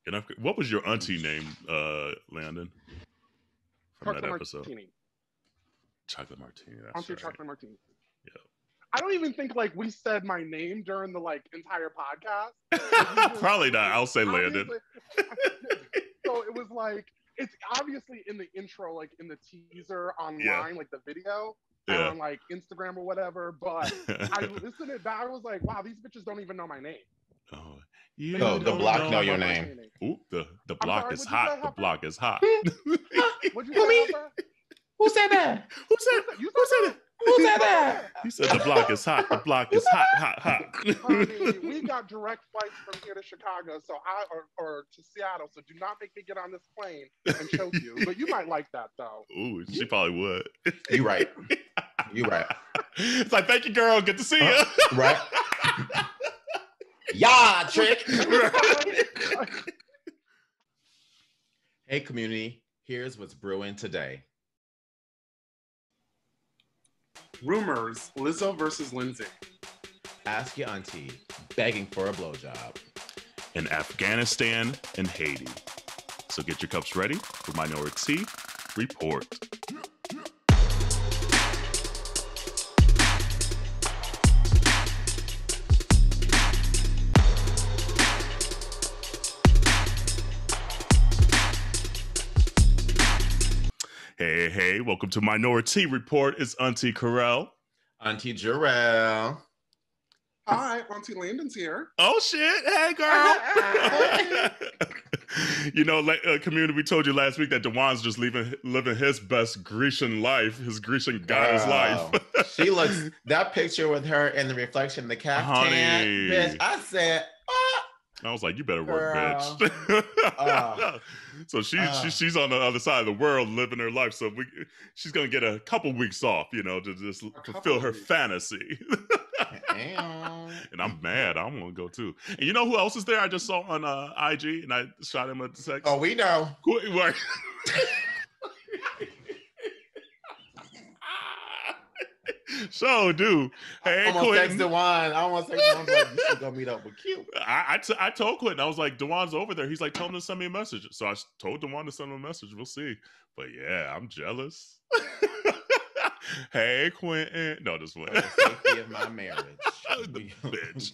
And what was your auntie name, Landon? From Chocolate that episode? Martini. Chocolate Martini. That's Auntie right. Chocolate Martini. Yeah. I don't even think like we said my name during the like entire podcast. Probably not. I'll say Landon. So it was like, it's obviously in the intro, like in the teaser online, like the video on like Instagram or whatever. But I listened to it back. I was like, wow, these bitches don't even know my name. Oh, the block know your name. Ooh, the block is hot. The block is hot. What'd you say? Who said that? Who said that? You said that? Who said that? He said the block is hot. The block is hot, hot, hot. Honey, we got direct flights from here to Chicago, so or to Seattle. So do not make me get on this plane and choke you. But you might like that though. Ooh, she probably would. You right. You right. It's like, thank you, girl. Good to see you. Right. Yeah, trick. Hey, community. Here's what's brewing today. Rumors: Lizzo versus LINDSAY. Ask Yo Aunteas begging for a blowjob. In Afghanistan and Haiti. So get your cups ready for Minority Report. Hey, welcome to Minority Report. It's Auntea Kerel. Auntea Jerrell. Hi, Auntea Landon's here. Oh, shit. Hey, girl. You know, community, we told you last week that Dawon's just living his best Grecian life, his Grecian goddess life. She looks, that picture with her in the reflection of the caftan, bitch, I said, I was like, you better work, bitch. So she's on the other side of the world living her life. So she's going to get a couple weeks off, you know, to just fulfill her fantasy. And I'm mad. I'm going to go too. And you know who else is there? I just saw on IG and I shot him a text. Oh, we know. So, dude. Hey, I almost Quentin. text Dawon. I almost text Dawon, like, you should go meet up with Q. I told Quentin, I was like, Dawon's over there. He's like, tell him to send me a message. So I told Dawon to send him a message. We'll see. But yeah, I'm jealous. Hey, Quentin. No, this way. The safety of my marriage. Bitch.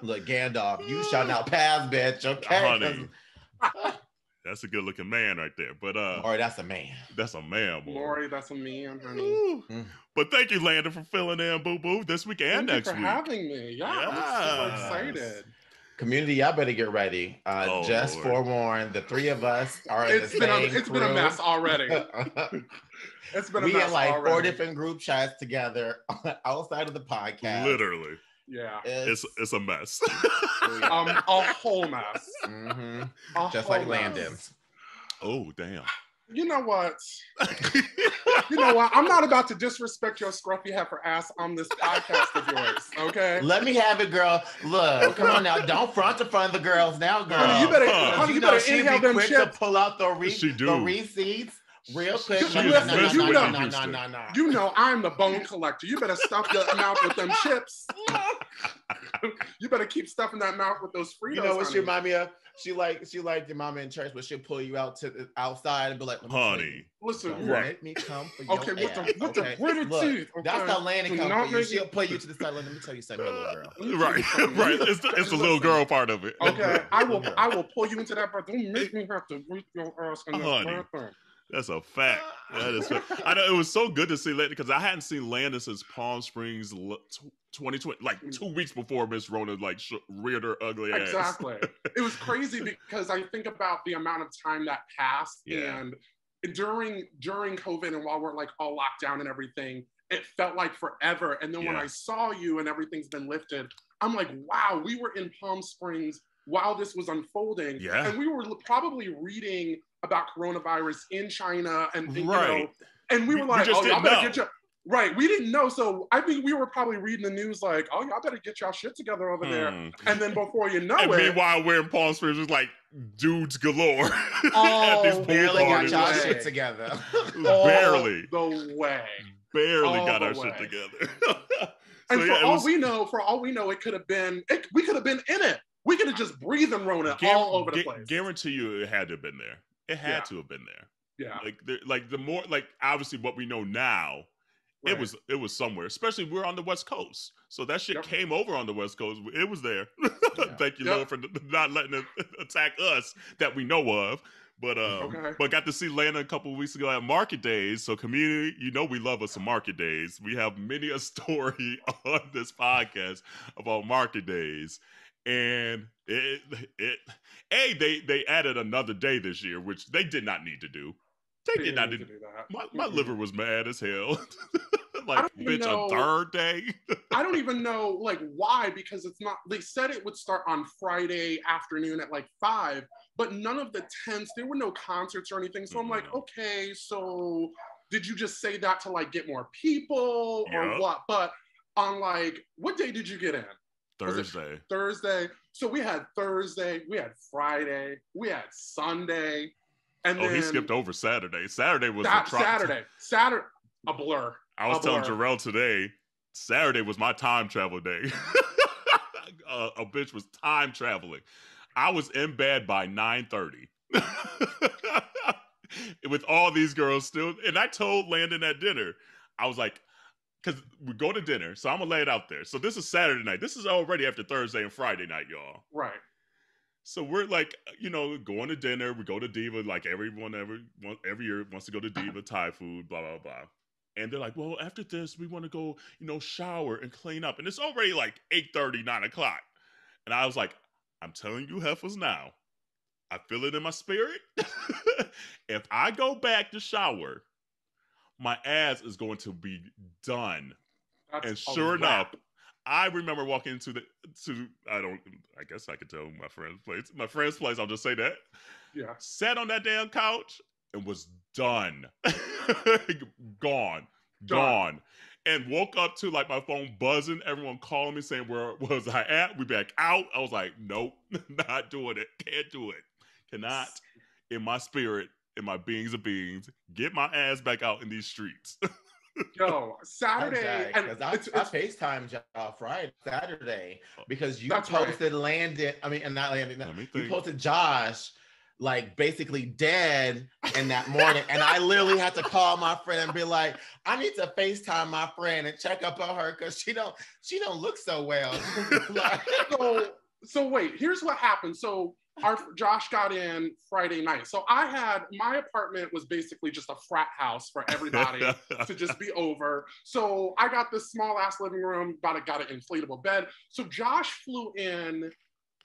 Look, Gandalf, you shall not pass, bitch. Okay. Honey. That's a good looking man right there. But Lori, that's a man. That's a man, boy. Lori, that's a man, honey. But thank you, Landon, for filling in, boo-boo, this week and next week. Thank you for having me. Yeah, I'm super excited. Community, y'all better get ready. Just forewarned, the three of us are in the same It's been a mess already. It's been a mess already. We in like 4 different group chats together outside of the podcast. Literally. Yeah. It's a mess. A whole mess. Mm-hmm. Just like Landon's. Oh, damn. You know what? I'm not about to disrespect your scruffy heifer ass on this podcast of yours, okay? Let me have it, girl. Look, come on now. Don't front in front of the girls now, girl. Honey, you better inhale them quick chips. To pull out the receipts real quick. You know I'm the bone collector. You better stuff your mouth with them chips. You better keep stuffing that mouth with those Fritos. You know what she remind me of? She like your mama in church, but she'll pull you out to the outside and be like, honey, listen, let me come for your ass. With the pretty teeth. That's how Landon comes for you. She'll pull you to the side. Let me tell you something, little girl. Right. It's the little girl part of it. Okay, I will pull you into that, but don't make me have to reach your ass in the bathroom. That's a fact. That is fact. I know it was so good to see Landon because I hadn't seen Landon since Palm Springs 2020, like 2 weeks before Miss Rona reared her ugly ass. Exactly. It was crazy because I think about the amount of time that passed and during COVID and while we're like all locked down and everything, it felt like forever. And then when I saw you and everything's been lifted, I'm like, wow, we were in Palm Springs while this was unfolding. Yeah. And we were probably reading about coronavirus in China and you know, and we were like, oh, y'all better get your right. We didn't know. So I think we were probably reading the news like, oh, y'all better get y'all shit together over there. And then before you know it. Meanwhile, we're in Palm Springs, it was like dudes galore. Oh, barely got y'all shit together. Barely. The way. Barely got our shit together. And for all we know, it could have been, we could have been in it. we could have just breathed and Rona all over the place. Guarantee you, it had to have been there. It had to have been there. Yeah. Like the more, like, obviously what we know now, right. It was somewhere. Especially we're on the West Coast, so that shit came over on the West Coast. It was there. Thank you, Lord, for not letting it attack us that we know of. But but got to see Landon a couple of weeks ago at Market Days. So community, you know we love us some Market Days. We have many a story on this podcast about Market Days. And they added another day this year, which they did not need to do. They did not need to do that. My liver was mad as hell. Like, bitch, a third day? I don't even know, like, why, because it's not, they said it would start on Friday afternoon at like 5, but none of the tents, there were no concerts or anything. So I'm like, okay, so did you just say that to like get more people or what? But on like, what day did you get in? Thursday. So we had Thursday, we had Friday, we had Sunday. And then he skipped over Saturday. Saturday was Saturday, a blur. I was telling Jerrell today, Saturday was my time travel day. A bitch was time traveling. I was in bed by 9:30 with all these girls still. And I told Landon at dinner, I was like, because we go to dinner, so I'm going to lay it out there. So this is Saturday night. This is already after Thursday and Friday night, y'all. Right. So we're like, going to dinner. We go to Diva, like every year wants to go to Diva, Thai food, blah, blah, blah. And they're like, well, after this, we want to go, shower and clean up. And it's already like 8:30, 9 o'clock. And I was like, I'm telling you heifers now, I feel it in my spirit. If I go back to shower, my ass is going to be done. And sure enough, I remember walking into I guess I could tell my friend's place. My friend's place, I'll just say that. Yeah. Sat on that damn couch and was done. Gone. And woke up to like my phone buzzing, everyone calling me saying, where was I at? We back out. I was like, nope, not doing it. Can't do it. Cannot, in my spirit, in my beings of beings, get my ass back out in these streets. Yo, Saturday. Because I FaceTimed y'all Saturday because you posted Landon. I mean, and not Landon. You posted Josh like basically dead in that morning, and I literally had to call my friend and be like, I need to FaceTime my friend and check up on her because she don't look so well. So wait, here's what happened. So Josh got in Friday night. So my apartment was basically just a frat house for everybody to just be over. So I got this small ass living room, got an inflatable bed. So Josh flew in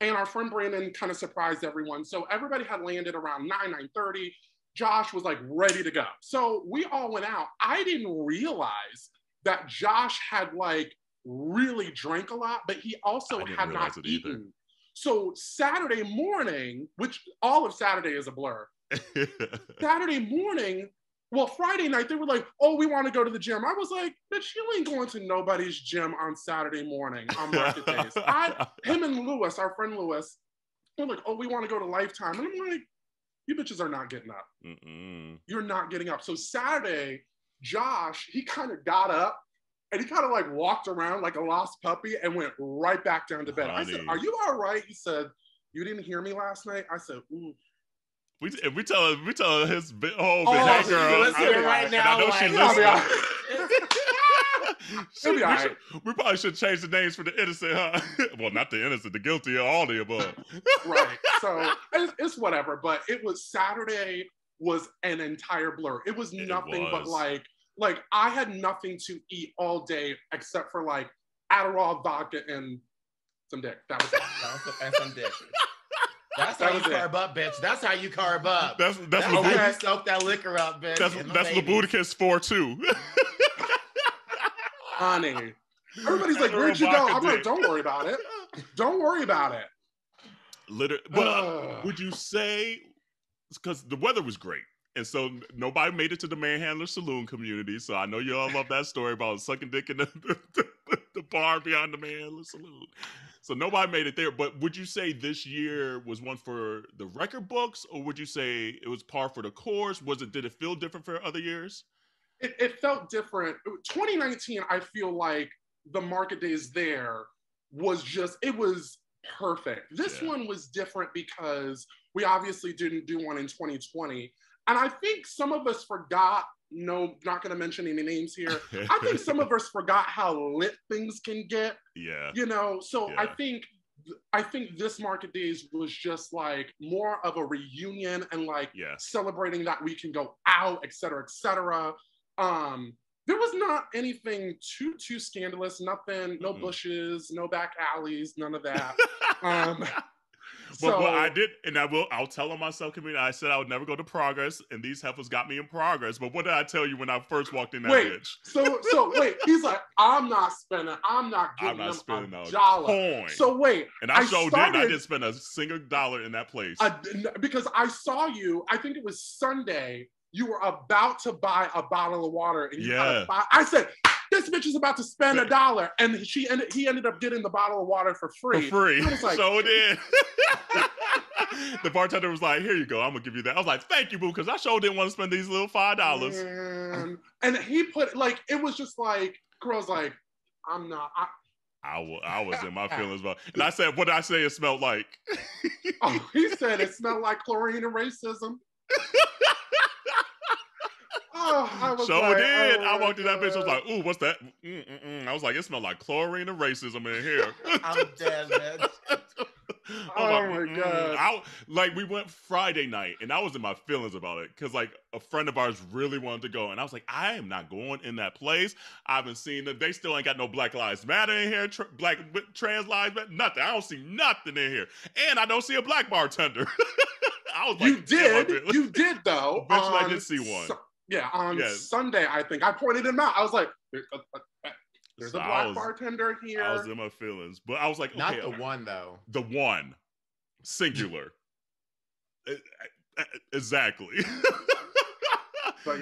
and our friend Brandon kind of surprised everyone. So everybody had landed around 9:30. Josh was like ready to go. So we all went out. I didn't realize that Josh had like really drank a lot, but he also had not eaten. Either. So Saturday morning, which all of Saturday is a blur. Saturday morning, well, Friday night, they were like, oh, we want to go to the gym. I was like, bitch, you ain't going to nobody's gym on Saturday morning on Market Days. Him and Lewis, our friend Lewis, they're like, oh, we want to go to Lifetime. And I'm like, you bitches are not getting up. You're not getting up. So Saturday, Josh, he kind of got up and he kind of like walked around like a lost puppy and went right back down to bed. I said, are you all right? He said, you didn't hear me last night? I said, ooh. We tell his whole big girl right now. I know she listens. We probably should change the names for the innocent, huh? Well, not the innocent, the guilty, all the above. Right. So it's whatever. But it was Saturday was an entire blur. It was nothing but like I had nothing to eat all day except for like Adderall, vodka, and some dick. That was it. And some dick. That's how you carb up, bitch. That's how you carb up. That's how you soak that liquor up, bitch. That's Leviticus 4:2. Honey. Everybody's like, where'd you go? I'm like, don't worry about it. Don't worry about it. But would you say, because the weather was great, and so nobody made it to the Manhandler Saloon community, so I know you all love that story about sucking dick in the bar behind the Manhandler Saloon. So nobody made it there, but would you say this year was one for the record books, or would you say it was par for the course? Did it feel different for other years? It felt different. 2019, I feel like the Market Days there was just, it was perfect. This one was different because we obviously didn't do one in 2020. And I think some of us forgot, no, not going to mention any names here. I think some of us forgot how lit things can get. Yeah. You know, so I think this Market Days was just like more of a reunion and like celebrating that we can go out, et cetera, et cetera. There was not anything too scandalous, nothing, no bushes, no back alleys, none of that. But what I did, and I'll tell on myself, community, I said I would never go to Progress, and these heifers got me in Progress. But what did I tell you when I first walked in that bitch? So wait, he's like, I'm not spending a dollar. So wait. And I didn't spend a single dollar in that place. Because I saw you, I think it was Sunday, you were about to buy a bottle of water. And I said, this bitch is about to spend $1, and he ended up getting the bottle of water for free. I was like, so did. The bartender was like, here you go, I'm gonna give you that. I was like, thank you, boo, because I sure didn't want to spend these little $5. And he put, like, it was just like, girl's like, I'm not. I was in my feelings about it. And I said, what did I say it smelled like? He said it smelled like chlorine and racism. I walked in that bitch. I was like, ooh, what's that? I was like, it smelled like chlorine and racism in here. I'm dead, man. My God. We went Friday night, and I was in my feelings about it because, like, a friend of ours really wanted to go, and I was like, I am not going in that place. I haven't seen them. They still ain't got no Black Lives Matter in here, Black Trans Lives Matter, nothing. I don't see nothing in here, and I don't see a black bartender. I was like, you did though. Eventually, I did see one. On Sunday, I think I pointed him out. I was like, there's a black bartender here. I was in my feelings, but I was like, okay, not the one though. The one, singular. Exactly. But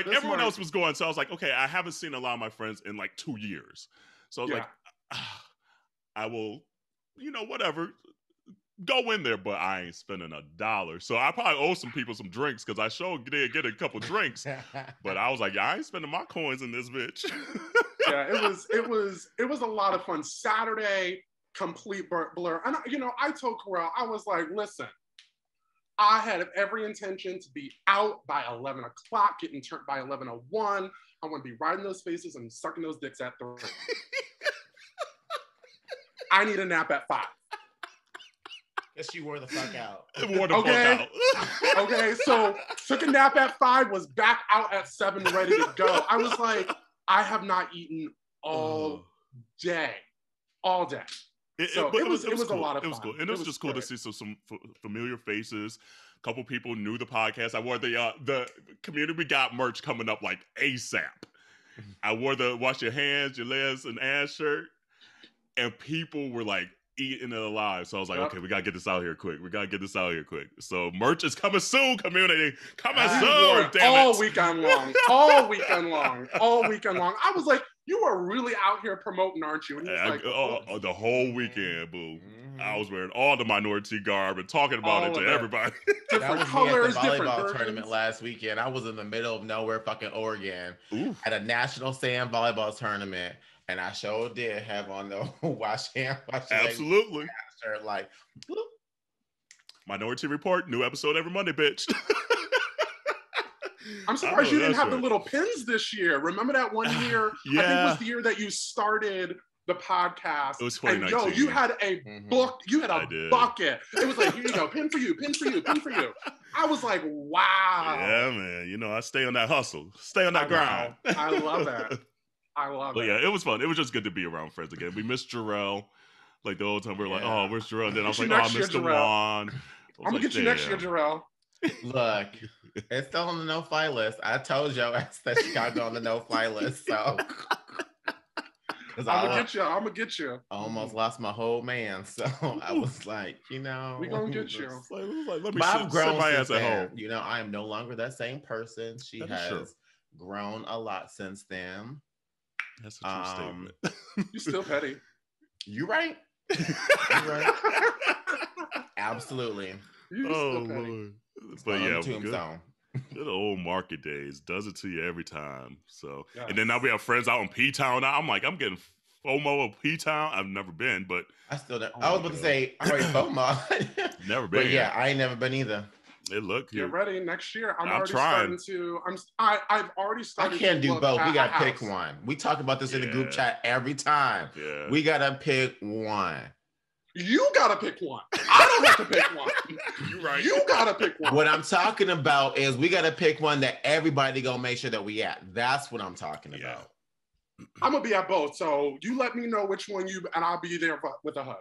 everyone else was going, so I was like, okay, I haven't seen a lot of my friends in like 2 years, so I was like, I will, whatever. Go in there, but I ain't spending $1. So I probably owe some people some drinks because I did get a couple drinks. But I was like, I ain't spending my coins in this bitch. It was a lot of fun. Saturday, complete blur. And I told Kerel, I was like, listen, I had every intention to be out by 11 o'clock, getting turned by 11:01. I want to be riding those faces and sucking those dicks at 3. I need a nap at 5. Guess she wore the fuck out. Okay, so took a nap at 5, was back out at 7, ready to go. I was like, I have not eaten all day. It was cool. A lot of fun. It was cool. And it was just cool to see some familiar faces. A couple people knew the podcast. I wore the community got merch coming up like ASAP. I wore the wash your hands, your legs, and ass shirt. And people were like, eating it alive. So I was like, okay, we gotta get this out here quick. So merch is coming soon, community. Coming soon, damn it. All weekend long. I was like, you are really out here promoting, aren't you? And he's like, the whole weekend, boo. I was wearing all the minority garb and talking about it to everybody. Different colors, different volleyball tournament last weekend. I was in the middle of nowhere, fucking Oregon, at a national sand volleyball tournament. And I sure did have on the wash absolutely shirt, like bloop. Minority Report, new episode every Monday, bitch. I'm surprised you didn't have the little pins this year. Remember that one year? I think it was the year that you started the podcast. It was 2019. And you had a book, you had a bucket. It was like, here you go, pin for you. I was like, wow. Yeah, man. I stay on that hustle. Stay on that grind. I love that. But yeah, it was fun. It was just good to be around friends again. We missed Jerrell. Like the whole time we were like, oh, where's Jerrell? And then I was like, I missed Dawon. I'm going to get you next year, Jerrell. Look, it's still on the no-fly list. I told you that Chicago on the no-fly list, so. I'm gonna get you. I almost lost my whole man, so I was like, we gonna get you. Let me sit my ass at home. I am no longer that same person. She has grown a lot since then. That's a true statement. You're still petty. You right. Absolutely. You're still petty. Lord. But yeah, good old Market Days does it to you every time. So, and then now we have friends out in P-Town. I'm like, I'm getting FOMO of P-Town. I've never been, but I still don't. I was about to say, all right, FOMO. Never been. But yeah, I ain't never been either. It look Get ready next year. I'm already trying. I've already started. I can't do both. We gotta pick house. one. We talk about this in the group chat every time. Yeah. We gotta pick one. You gotta pick one. I don't have to pick one. You're right. You gotta pick one. What I'm talking about is we gotta pick one that everybody gonna make sure that we at. That's what I'm talking about. I'm gonna be at both. So you let me know which one and I'll be there with a hug.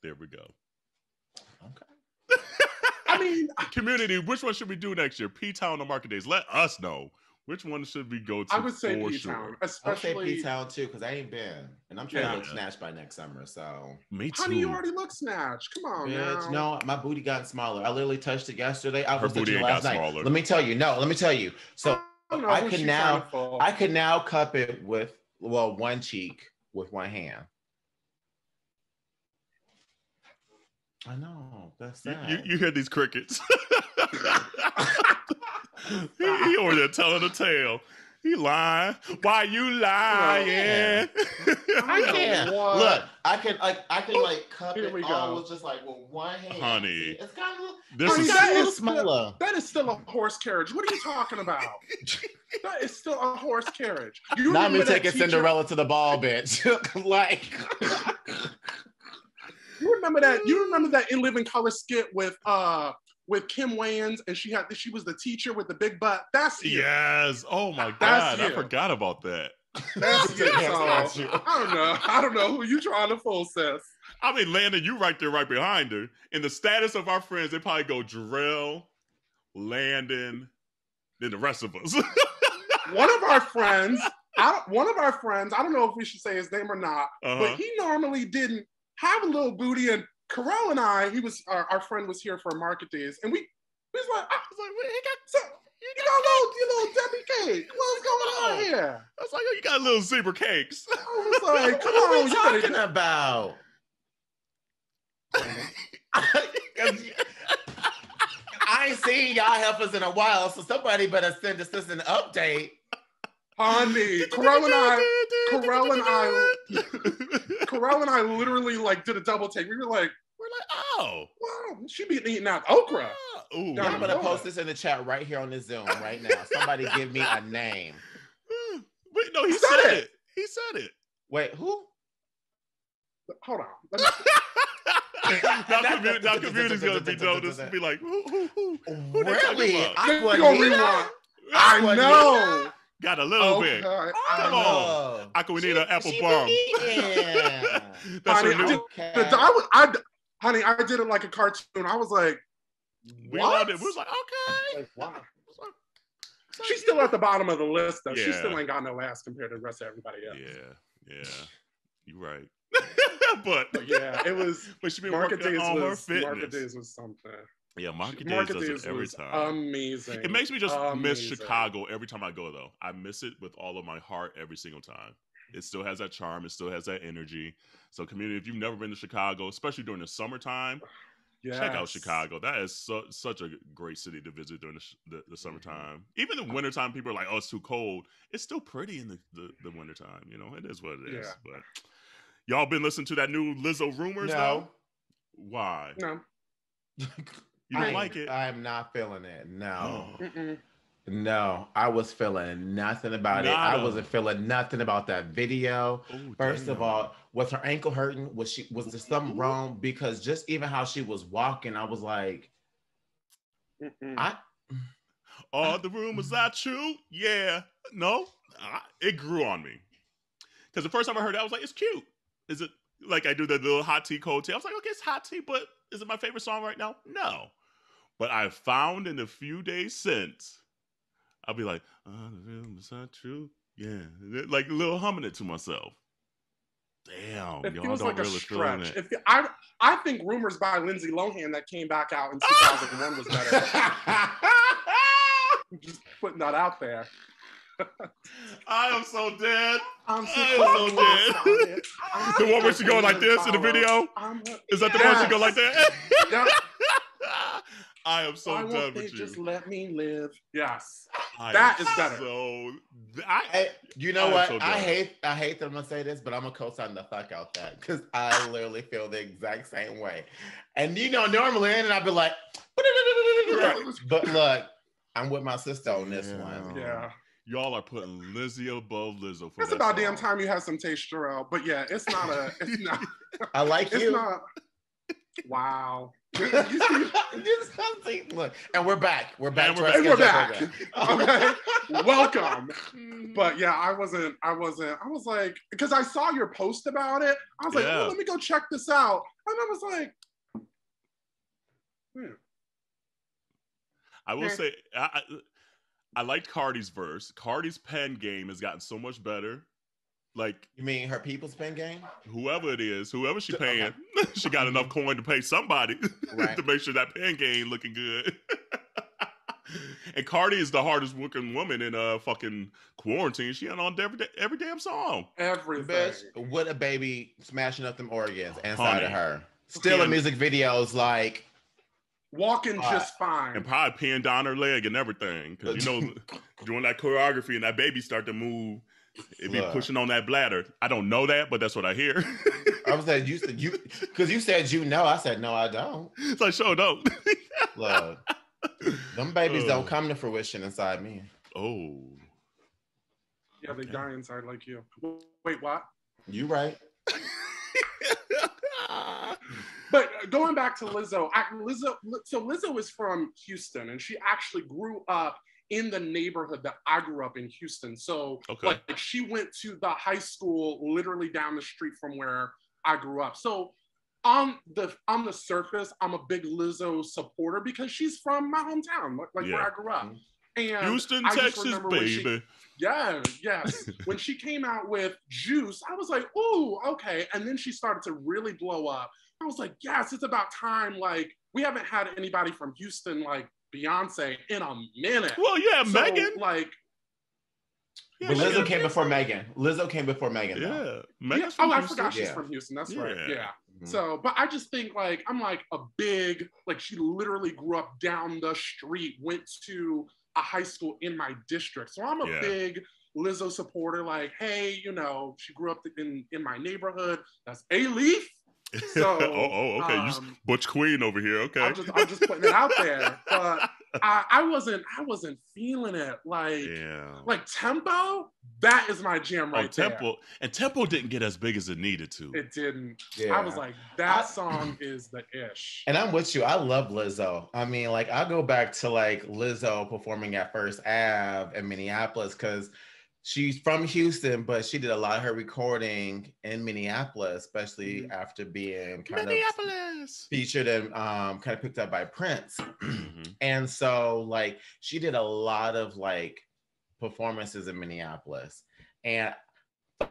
There we go. Okay. I mean, community, which one should we do next year? P-Town or Market Days? Let us know. Which one should we go to? I would say P-Town, sure. especially. I would say P-Town too, because I ain't been, and I'm trying to look snatched by next summer. So, me too. Honey, you already look snatched. Come on, bitch. Now. No, my booty got smaller. I literally touched it yesterday. I was booty touching last night. smaller. Let me tell you. No, let me tell you. So I can now cup it with one cheek with one hand. I know. That's sad. You hear these crickets? he over there telling a tale. He lying. Why you lying? I can't. Look, I can cup it all with just like with one hand. Honey, it's got a little. That is smaller. That is still a horse carriage. What are you talking about? That is still a horse carriage. Not me taking Cinderella to the ball, bitch. Like. You remember that? You remember that In Living Color skit with Kim Wayans, and she was the teacher with the big butt. That's you. Yes. Oh my God, I forgot about that. That's you. I don't know who you trying to fool, sis. I mean, Landon, you right there, right behind her. In the status of our friends, they probably go Jerrell, Landon, then the rest of us. One of our friends. I don't know if we should say his name or not, but he normally didn't have a little booty, and Kerel and I, our friend was here for Market Days, and we was like, you got little Debbie cake. What's going on here? I was like, oh, you got little zebra cakes. I was like, come on, what are you talking about? I ain't seen y'all help us in a while, so somebody better send us an update. Honey, Kerel and I literally like did a double take. We're like, oh, wow, she be eating out okra. I'm gonna post this in the chat right here on this Zoom right now. Somebody give me a name. Wait, no, he said it. He said it. Wait, who? Hold on. Now community's gonna be noticed and be like, who really? I know. Got a little bit. Come on. We need an apple bomb. Honey, I did it like a cartoon. I was like, we loved it. We was like, okay. Like, wow. She's still at the bottom of the list, though. Yeah. She still ain't got no ass compared to the rest of everybody else. Yeah. You're right. but yeah, it was. But she been Market working Days on her fitness. Market Days was something. Yeah, Market Days does it every time. Amazing. It makes me just miss Chicago every time I go, though. I miss it with all of my heart every single time. It still has that charm. It still has that energy. So, community, if you've never been to Chicago, especially during the summertime, check out Chicago. That is such a great city to visit during the summertime. Even the wintertime, people are like, oh, it's too cold. It's still pretty in the wintertime. You know, it is what it is. Yeah. But y'all been listening to that new Lizzo rumors now? Why? No. You don't like it? I'm not feeling it. No. No, I was feeling nothing about it. I wasn't feeling nothing about that video. Ooh, First of all, was her ankle hurting? Was there something wrong? Because just even how she was walking, I was like, all the rumors are true? Yeah. No, it grew on me. Because the first time I heard it, I was like, it's cute. Is it like I do the little hot tea, cold tea? I was like, okay, it's hot tea, but is it my favorite song right now? No. But I found in the few days since, I'll be like, oh, the rumors are true. Yeah. Like a little humming it to myself. Damn, it y'all feels don't like really a stretch. feel it. I think Rumors by Lindsay Lohan that came back out in 2001 was better. Just putting that out there. I am so dead. I'm so dead. The one where she go like this in the video? Is that the one she go like that? Yep. I am so done with you. Just let me live. Yes. That is better. So you know what? So I hate that I'm gonna say this, but I'm gonna co-sign the fuck out that because I literally feel the exact same way. And normally, and I'd be like, but look, I'm with my sister on this one. Yeah. Y'all are putting Lizzie above Lizzo for It's that about song. damn time you had some taste, Jerrell. But yeah, it's not. I like it's you. Not. Wow. Look, and we're back. We're back. And we're back. Okay. Welcome. But yeah, I was like, because I saw your post about it. I was like, oh, let me go check this out. And I was like, I will say, I liked Cardi's verse. Cardi's pen game has gotten so much better. Like, you mean her people's pen game? Whoever it is, whoever she paying, she got enough coin to pay somebody to make sure that pen game looking good. And Cardi is the hardest working woman in fucking quarantine. She on every damn song. Everything. Bitch, what a baby smashing up them organs inside of her. Still in music videos like walking just fine. And probably peeing down her leg and everything. Because doing that choreography and that baby start to move. It be pushing on that bladder. I don't know that, but that's what I hear. I was like, because you said I said no, I don't. It's like, sure don't. Look, them babies don't come to fruition inside me. Oh, yeah, they die inside like you. Wait, what? You right. But going back to Lizzo, Lizzo is from Houston, and she actually grew up in the neighborhood that I grew up in, Houston. So like she went to the high school literally down the street from where I grew up. So on the surface, I'm a big Lizzo supporter because she's from my hometown, like where I grew up. And Houston, Texas, baby. Yes. When she came out with Juice, I was like, ooh, okay. And then she started to really blow up. I was like, yes, it's about time. Like, we haven't had anybody from Houston like Beyonce in a minute. Well, yeah, so, Megan. Like, but Lizzo came before Megan. Lizzo came before Megan. Megan's from Houston. I forgot she's from Houston. That's right. Yeah. Mm-hmm. So, but I just think like I'm like a big she literally grew up down the street, went to a high school in my district. So I'm a big Lizzo supporter. Like, hey, she grew up in my neighborhood. That's A-Leaf. So, okay. You Butch Queen over here. Okay, I'm just putting it out there. But I wasn't feeling it. Like Tempo. That is my jam right there. Tempo didn't get as big as it needed to. It didn't. Yeah. I was like, that song is the ish. And I'm with you. I love Lizzo. I mean, like I go back to like Lizzo performing at First Ave in Minneapolis because she's from Houston, but she did a lot of her recording in Minneapolis, especially after being kind of featured and kind of picked up by Prince. And so like she did a lot of like performances in Minneapolis. And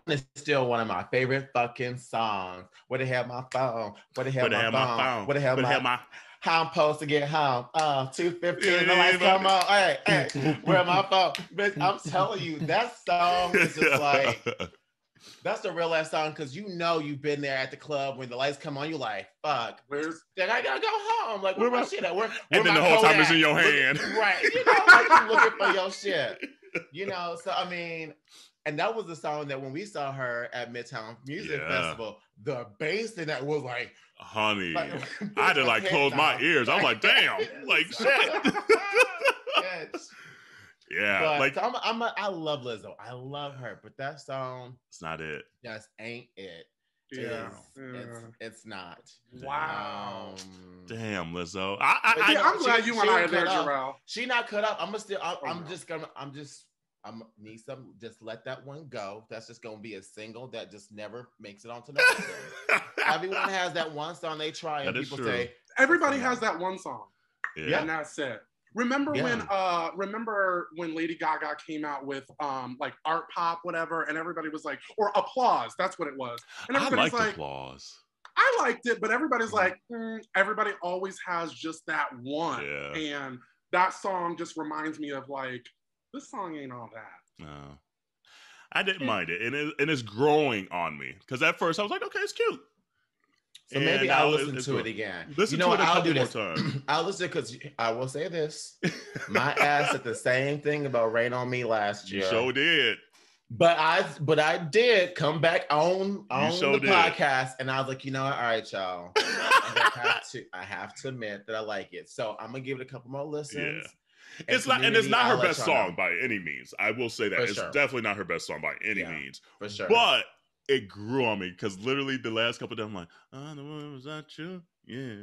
it's still one of my favorite fucking songs. Where they have my phone? Where they have my phone? Where they have my how I'm supposed to get home? 2:15. The lights come on. Hey, where my phone? Bitch, I'm telling you, that song is just like that's the real last song because you've been there at the club when the lights come on. You like, fuck, then I gotta go home. Like, where my shit at? Where and then the whole time it's in your hand, right? Like you looking for your shit. So I mean. And that was the song that when we saw her at Midtown Music Festival, the bass in that was like, honey, I had to like close my ears. I was like, damn, like shit. Yeah, but so I love Lizzo. I love her, but that song, it's not it. Just ain't it. It's not. Wow. Damn, Lizzo. I'm glad you and I are there, Jerrell. She not cut up. I'm need some. Just let that one go. That's just gonna be a single that just never makes it onto nothing. Everyone has that one song they try, and people say everybody has that one song. Yeah, and that's it. Remember when Lady Gaga came out with like Art Pop, whatever, and everybody was like, or Applause. That's what it was. And everybody's like, Applause. I liked it, but everybody's like, everybody always has just that one, and that song just reminds me of like. This song ain't all that. No, I didn't mind it, and it's growing on me because at first I was like, okay, it's cute. So maybe I'll listen to it again. Listen to it a couple more times. I'll listen because I will say this. My ass said the same thing about Rain on Me last year. You sure did. But I did come back on the podcast, and I was like, you know what? All right, y'all. I have to admit that I like it. So I'm gonna give it a couple more listens. Yeah. It's not her best song by any means. I will say that. It's definitely not her best song by any means. For sure. But it grew on me because literally the last couple of days I'm like, oh, the one was that you? Yeah.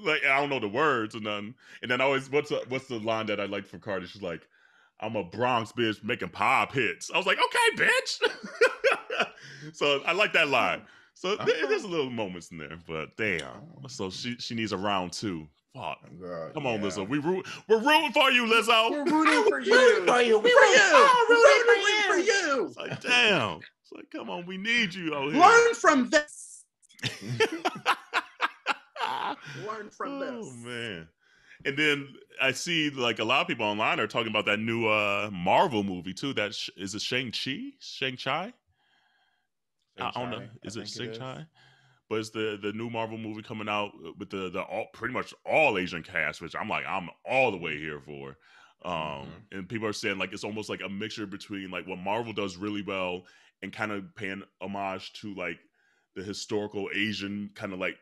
Like I don't know the words or nothing. And then always what's the line that I like from Cardi? She's like, I'm a Bronx bitch making pop hits. I was like, okay, bitch. So I like that line. So there's a little moments in there, but damn. So she needs a round 2. Fuck. Girl, come on, Lizzo. We're rooting for you, Lizzo. We're rooting for you. We're rooting for you. It's like, damn. It's like, come on, we need you out here. Learn from this. Learn from this. Oh, man. And then I see like a lot of people online are talking about that new Marvel movie too. Is it Shang-Chi? Shang-Chi? I don't know. Is it Shang-Chi? But it's the new Marvel movie coming out with the pretty much all Asian cast, which I'm all the way here for. And people are saying like it's almost like a mixture between like what Marvel does really well and kind of paying homage to like the historical Asian kind of like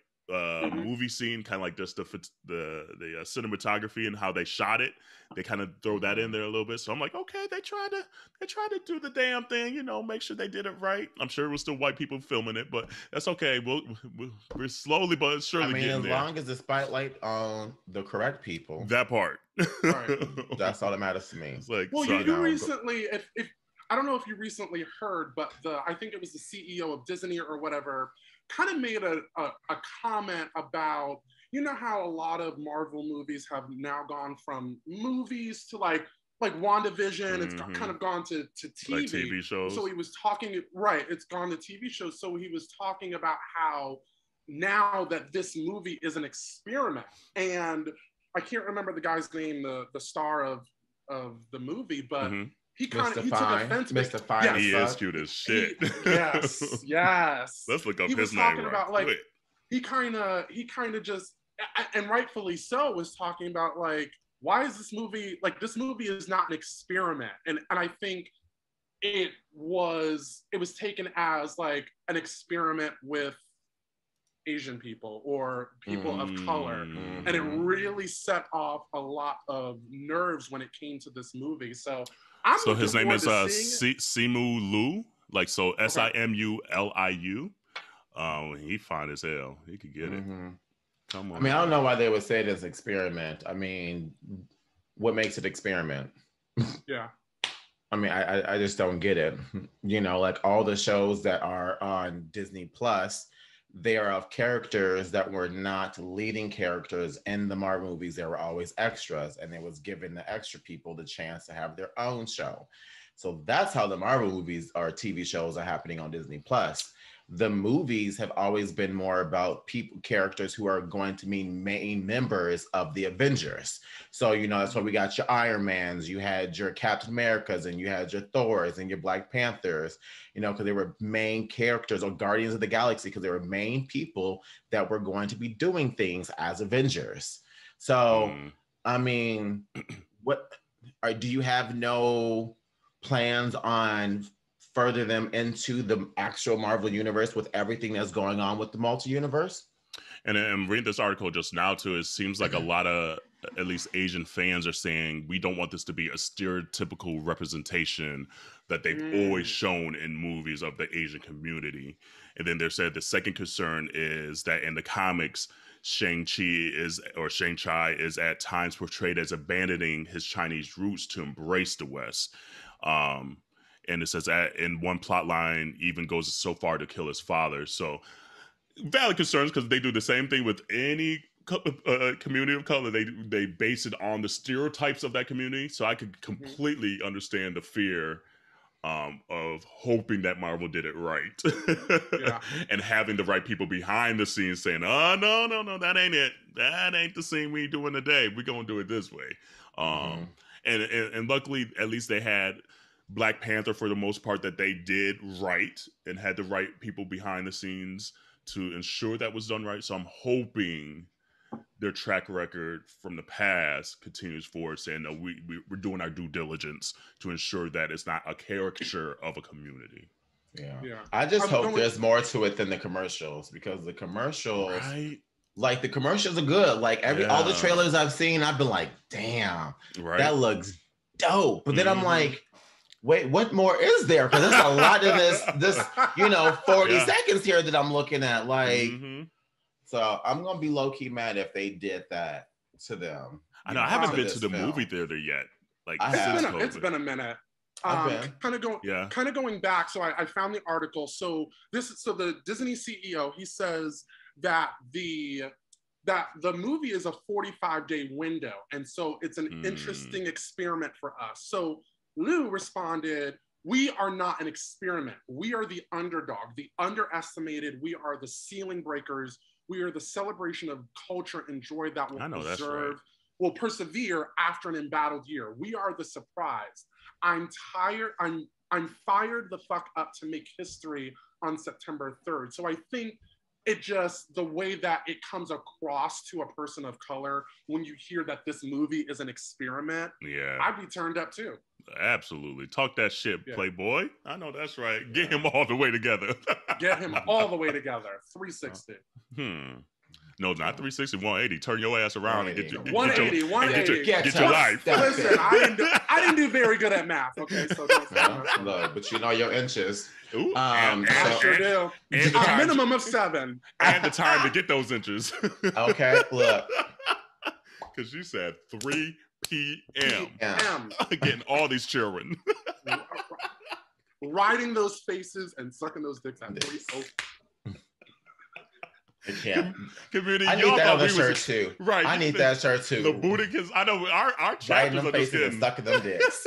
movie scene, kind of like just the cinematography and how they shot it. They kind of throw that in there a little bit. So I'm like, okay, they try to do the damn thing, make sure they did it right. I'm sure it was still white people filming it, but that's okay. We're slowly but surely getting there. As long as the spotlight on the correct people. That part. Right. That's all that matters to me. It's like, well, you recently, if I don't know if you recently heard, but I think it was the CEO of Disney or whatever, kind of made a comment about, how a lot of Marvel movies have now gone from movies to like WandaVision, it's kind of gone to TV. Like TV shows. So he was talking, right, it's gone to TV shows. So he was talking about how now that this movie is an experiment, and I can't remember the guy's name, the star of the movie, but he took offense. Mr. Fine. He is cute as shit. Yes. Let's look up his name. Talking about like he kind of just, and rightfully so, was talking about like, why is this movie is not an experiment, and I think it was taken as like an experiment with Asian people or people of color, and it really set off a lot of nerves when it came to this movie. So his name is Simu Liu, like so Simuliu. He fine as hell. He could get it. Come on. I mean, I don't know why they would say this experiment. I mean, what makes it experiment? Yeah. I mean, I just don't get it. Like all the shows that are on Disney Plus, they are of characters that were not leading characters in the Marvel movies. They were always extras, and it was giving the extra people the chance to have their own show. So that's how the Marvel movies or TV shows are happening on Disney Plus. The movies have always been more about characters who are going to be main members of the Avengers. So, that's why we got your Iron Mans, you had your Captain Americas, and you had your Thors and your Black Panthers, because they were main characters, or Guardians of the Galaxy, because they were main people that were going to be doing things as Avengers. So, I mean, do you have no plans on further them into the actual Marvel universe with everything that's going on with the multi-universe? And I'm reading this article just now too. It seems like a lot of at least Asian fans are saying we don't want this to be a stereotypical representation that they've always shown in movies of the Asian community. And then they said the second concern is that in the comics, Shang-Chi is at times portrayed as abandoning his Chinese roots to embrace the West. And it says that in one plot line even goes so far to kill his father. So valid concerns, because they do the same thing with any community of color. They base it on the stereotypes of that community. So I could completely understand the fear of hoping that Marvel did it right. And having the right people behind the scenes saying, oh, no, that ain't it. That ain't the scene we doing today. We're going to do it this way. And luckily, at least they had Black Panther for the most part that they did right and had the right people behind the scenes to ensure that was done right. So I'm hoping their track record from the past continues forward, saying that we're doing our due diligence to ensure that it's not a caricature of a community. Yeah. I just hope there's more to it than the commercials, because the commercials, like the commercials are good. Like all the trailers I've seen, I've been like, damn, that looks dope. But then I'm like, wait, what more is there? Because there's a lot of this 40 seconds here that I'm looking at. Like, so I'm gonna be low key mad if they did that to them. I know I haven't been to the movie theater yet. Like, it's been a minute. Kind of going back. So I found the article. So the Disney CEO, he says that the movie is a 45-day window, and so it's an interesting experiment for us. So Lou responded, "We are not an experiment. We are the underdog, the underestimated. We are the ceiling breakers. We are the celebration of culture and joy that will persevere after an embattled year. We are the surprise. I'm tired. I'm fired the fuck up to make history on September 3rd. So I think the way that it comes across to a person of color when you hear that this movie is an experiment, I'd be turned up too. Absolutely. Talk that shit, Playboy. I know that's right. Get him all the way together. Get him all the way together. 360. No, not 360, 180. Turn your ass around and get your 180. Get your life. Listen, I didn't do very good at math. Okay, so look, but you know your inches. Ooh, I sure do. A minimum of 7. And the time to get those inches. Okay, look. Because you said 3 p.m. Getting all these children. Riding those faces and sucking those dicks at 3. I can't. Community, I need that other shirt too. Right. I need that shirt too. The booty, because I know our chapters are just getting stuck in them dicks.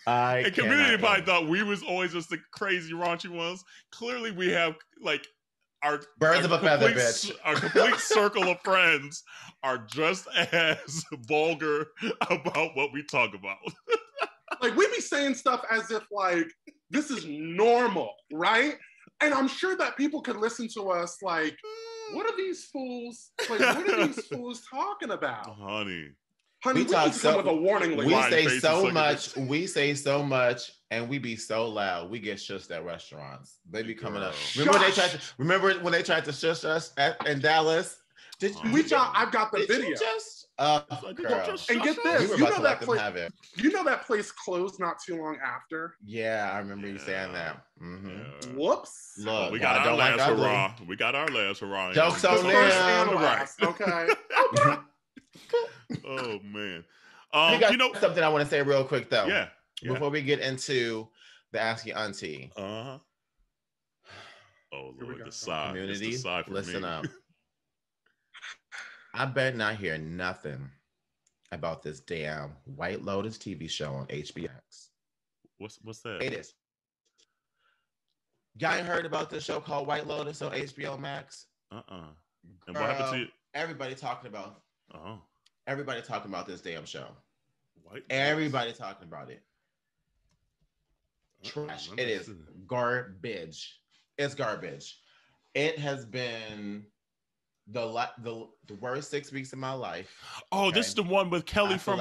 And community probably thought we was always just the crazy raunchy ones. Clearly, we have like our birds of a feather, bitch. Our complete circle of friends are just as vulgar about what we talk about. Like, we be saying stuff as if like this is normal, right? And I'm sure that people could listen to us like, what are these fools? Like, what are these fools talking about? Honey, we talk so with a warning. We say so much, and we be so loud. We get shushed at restaurants. They be coming up. Remember when they tried to shush us in Dallas? I've got the video. And get this, you know that place closed not too long after. Yeah, I remember you saying that. Mm-hmm. Whoops. Look, we got our last hurrah. We got our last hurrah. Jokes on them. Right. Okay. Oh man. Something I want to say real quick though. Yeah. Before we get into the Ask Yo Auntie. Oh Lord, the sigh. Community, listen me. up. I better not hear nothing about this damn White Lotus TV show on HBO. What's that? It is. Y'all ain't heard about this show called White Lotus on HBO Max? And what happened to you? Everybody talking about. Everybody talking about this damn show. Everybody talking about it. Trash. It is garbage. It's garbage. It has been the worst 6 weeks of my life. Oh, okay? This is the one with Kelly from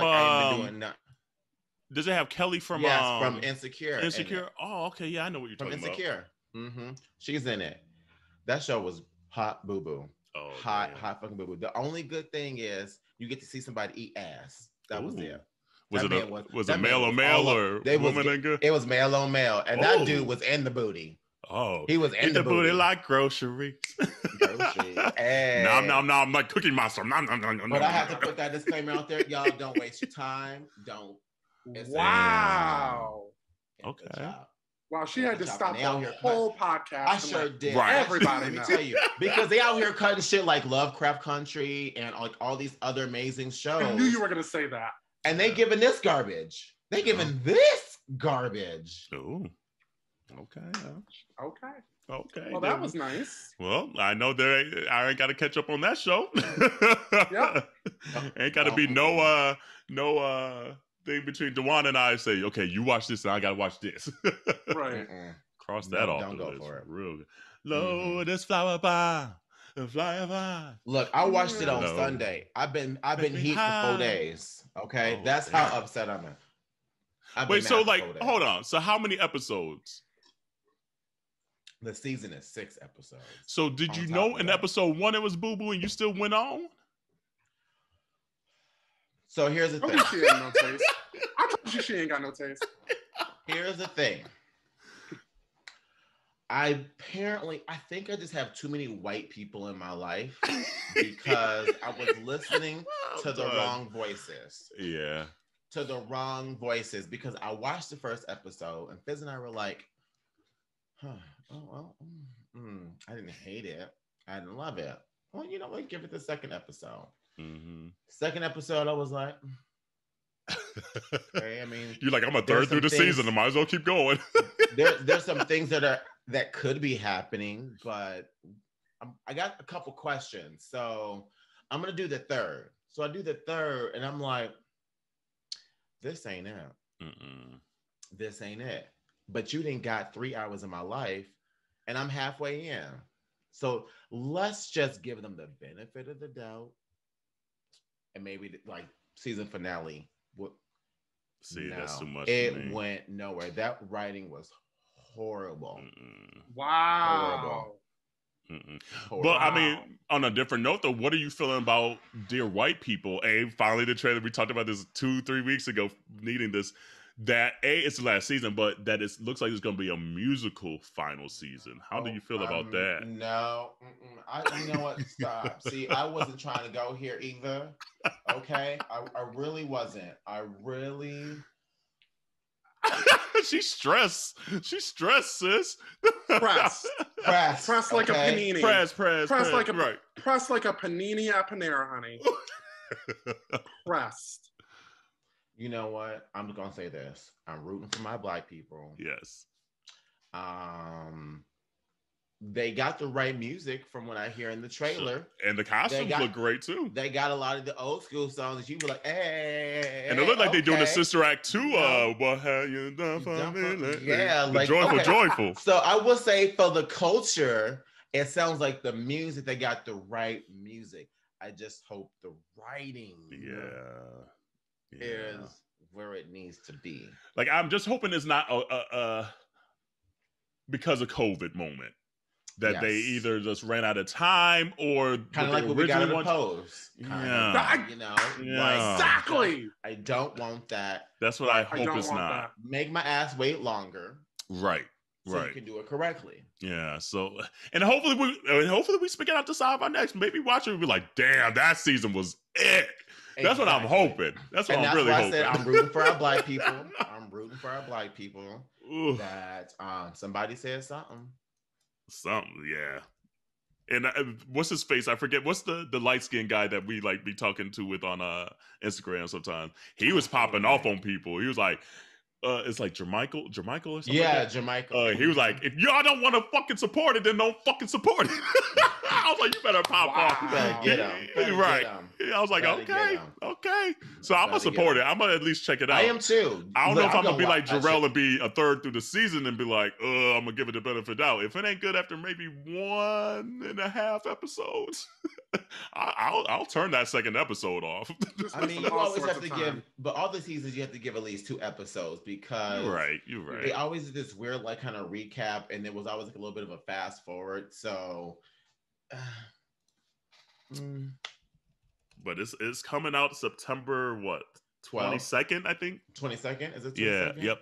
does it have Kelly from from Insecure? Insecure. Oh, okay. Yeah, I know what you're talking about. Insecure. Mm-hmm. She's in it. That show was hot boo boo. Oh, hot fucking boo boo. The only good thing is you get to see somebody eat ass. That was it. Was it male on male or woman and girl? It was male on male, and that dude was in the booty. Oh, he was in the booty like groceries. Hey. I'm like Cookie Monster. But I have to put that disclaimer out there, y'all. Don't waste your time. Don't. Wow. Okay. Wow, she had to stop the whole podcast. I sure did. Right. Everybody, let me tell you, because they out here cutting shit like Lovecraft Country and like all these other amazing shows. I knew you were gonna say that. And they giving this garbage. They giving this garbage. Oh. Okay. Well, that was nice. Well, I know I ain't got to catch up on that show. Yeah. Ain't got to be no thing between Dawon and I say, okay, you watch this and I got to watch this. Right. Cross that off don't the go list. for it. Real good. Lotus flower pie. Fly by. Look, I watched it on Sunday. I've been heat for 4 days. Okay, that's how upset I'm at. Wait, so like, hold on. So how many episodes? The season is 6 episodes. So did you know in episode 1 it was Boo Boo and you still went on? So here's the thing. She ain't no taste. I told you she ain't got no taste. Here's the thing. I think I just have too many white people in my life because I was listening to the wrong voices. Yeah. To the wrong voices because I watched the first episode and Fizz and I were like, I didn't hate it. I didn't love it. Well, you know what? Give it the second episode. Mm-hmm. Second episode, I was like, okay, I mean, you're like, I'm a third through the season. I might as well keep going. There's some things that could be happening, but I got a couple questions. So I'm gonna do the third. So I do the third, and I'm like, this ain't it. This ain't it. But you didn't got 3 hours of my life, and I'm halfway in. So let's just give them the benefit of the doubt, and maybe like season finale. That's too much. It went nowhere. That writing was horrible. Wow. Horrible. But I mean, on a different note, though, what are you feeling about Dear White People? Finally the trailer. We talked about this 2-3 weeks ago. Needing this. That it's the last season, but that it looks like it's going to be a musical final season. How do you feel about that? No, you know what? Stop. See, I wasn't trying to go here either. Okay, I really wasn't. She's stressed. She's stressed, sis. Press like a panini. Press like a right. Press like a panini at Panera, honey. Pressed. You know what? I'm just gonna say this. I'm rooting for my Black people. Yes. They got the right music from what I hear in the trailer. Sure. And the costumes look great too. They got a lot of the old school songs that you were like, hey. And it looked like they're doing a sister act too. What have you done for me? Yeah, like joyful. So I will say for the culture, it sounds like the music, they got the right music. I just hope the writing is where it needs to be. Like, I'm just hoping it's not because of COVID moment that they either just ran out of time or kind of like what we got in the post. Exactly. I don't want that. That's what I hope it's not. That. Make my ass wait longer. Right. So you can do it correctly. Yeah. So, and hopefully we speak it out the side of our necks. Maybe watch it and be like, damn, that season was it. Exactly. That's what I'm hoping. That's what I'm really hoping. I said I'm rooting for our Black people. Ooh. That somebody said something. Yeah. And what's his face? I forget. What's the light-skinned guy that we like be talking to with on Instagram sometimes? He was popping off on people. He was like, it's like Jermichael or something. Yeah, like Jermichael. He was like, if y'all don't want to fucking support it, then don't fucking support it. I was like, you better pop off. You better get him. Right. I was like, okay. So I'm gonna support it. I'm gonna at least check it out. I am too. I don't know if I'm gonna be like Jerrell and be a third through the season and be like, I'm gonna give it the benefit of the doubt. If it ain't good after maybe 1.5 episodes, I'll turn that second episode off. I mean, you always have to give, but all the seasons you have to give at least 2 episodes because you're right. They always did this weird like kind of recap, and there was always like a little bit of a fast forward. So, but it's coming out September 22nd, I think. 22nd, is it? 22nd? Yeah.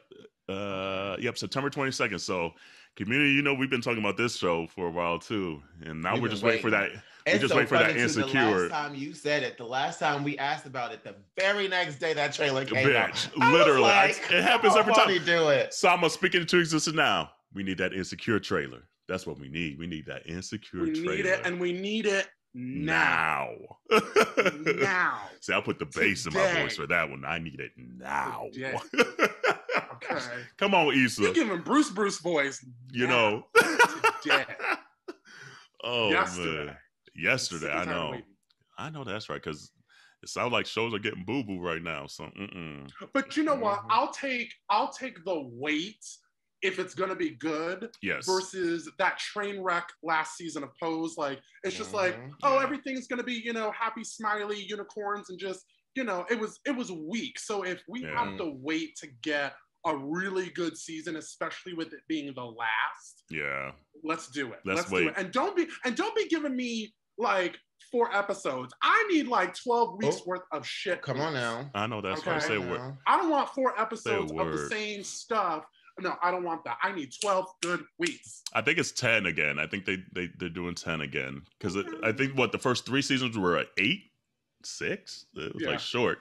Yep. September 22nd. So, community, we've been talking about this show for a while too, and now we're just waiting for that. We just wait for that Insecure. The last time you said it, the last time we asked about it, the very next day that trailer came out. Literally, it happens every time. Do it. So I'm gonna speak it into existence now. We need that Insecure trailer. That's what we need. We need that Insecure trailer. We need it, and we need it now. Now. See, I'll put the bass in my voice for that one. I need it now. Okay. Come on, Issa. You're giving Bruce voice. Today. Oh, Yesterday. Man. Yesterday, I know that's right, because it sounds like shows are getting boo-boo right now. So, But you know what? I'll take the weight if it's gonna be good, yes, versus that train wreck last season of Pose. Like, it's just like, oh, everything's gonna be, you know, happy, smiley unicorns, and just, you know, it was weak. So if we have to wait to get a really good season, especially with it being the last, let's do it. Let's do it. And don't be giving me like 4 episodes. I need like 12 weeks worth of shit. Come on now. I know that's right. Say a word. I don't want 4 episodes of the same stuff. No, I don't want that. I need 12 good weeks. I think it's 10 again. I think they're doing 10 again. Because I think, the first 3 seasons were at 8? 6? It was like short.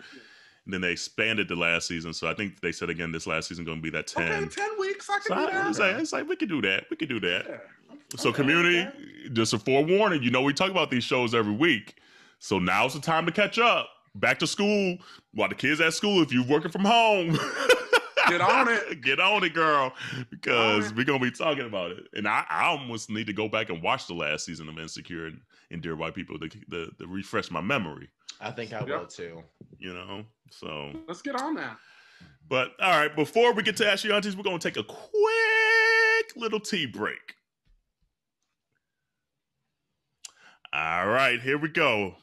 And then they expanded the last season. So I think they said again this last season going to be that 10. Okay, 10 weeks. I can do that. It's like, we could do that. We could do that. Yeah. So community, just a forewarning, you know, we talk about these shows every week. So now's the time to catch up. Back to school. While the kids at school, if you're working from home. Get on it. Get on it, girl. Because we're going to be talking about it. And I almost need to go back and watch the last season of Insecure and Dear White People to refresh my memory. I think I will too. You know, so. Let's get on that. But, all right, before we get to Ask Yo Aunteas, we're going to take a quick little tea break. All right, here we go.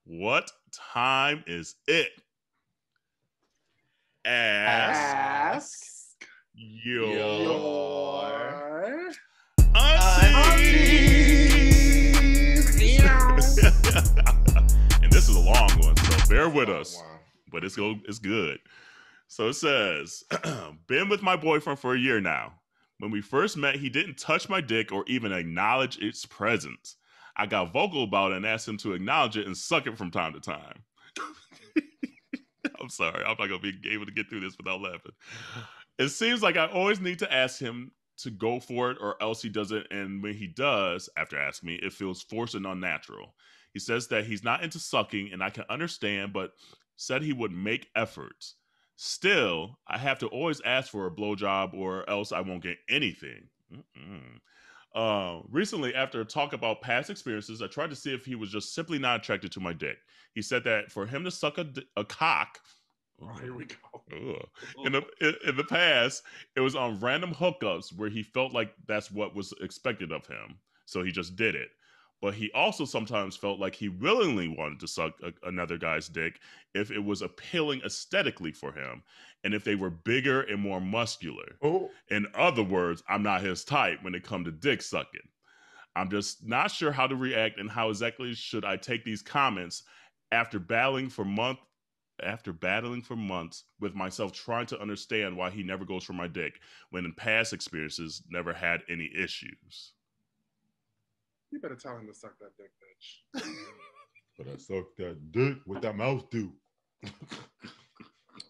What time is it? Ask your aunties. And this is a long one, so bear with us. Wow. But it's good. So it says, been with my boyfriend for a year now. When we first met, he didn't touch my dick or even acknowledge its presence. I got vocal about it and asked him to acknowledge it and suck it from time to time. I'm sorry. I'm not going to be able to get through this without laughing. It seems like I always need to ask him to go for it or else he doesn't. And when he does, after asking me, it feels forced and unnatural. He says that he's not into sucking and I can understand, but said he would make efforts. Still, I have to always ask for a blowjob or else I won't get anything. Recently, after a talk about past experiences, I tried to see if he was just simply not attracted to my dick. He said that for him to suck a cock, here we go. In the past, it was on random hookups where he felt like that's what was expected of him, so he just did it. But he also sometimes felt like he willingly wanted to suck another guy's dick if it was appealing aesthetically for him and if they were bigger and more muscular. In other words, I'm not his type when it comes to dick sucking. I'm just not sure how to react and how exactly should I take these comments after battling for months with myself trying to understand why he never goes for my dick when in past experiences never had any issues. You better tell him to suck that dick, bitch. But I suck that dick. What that mouth do?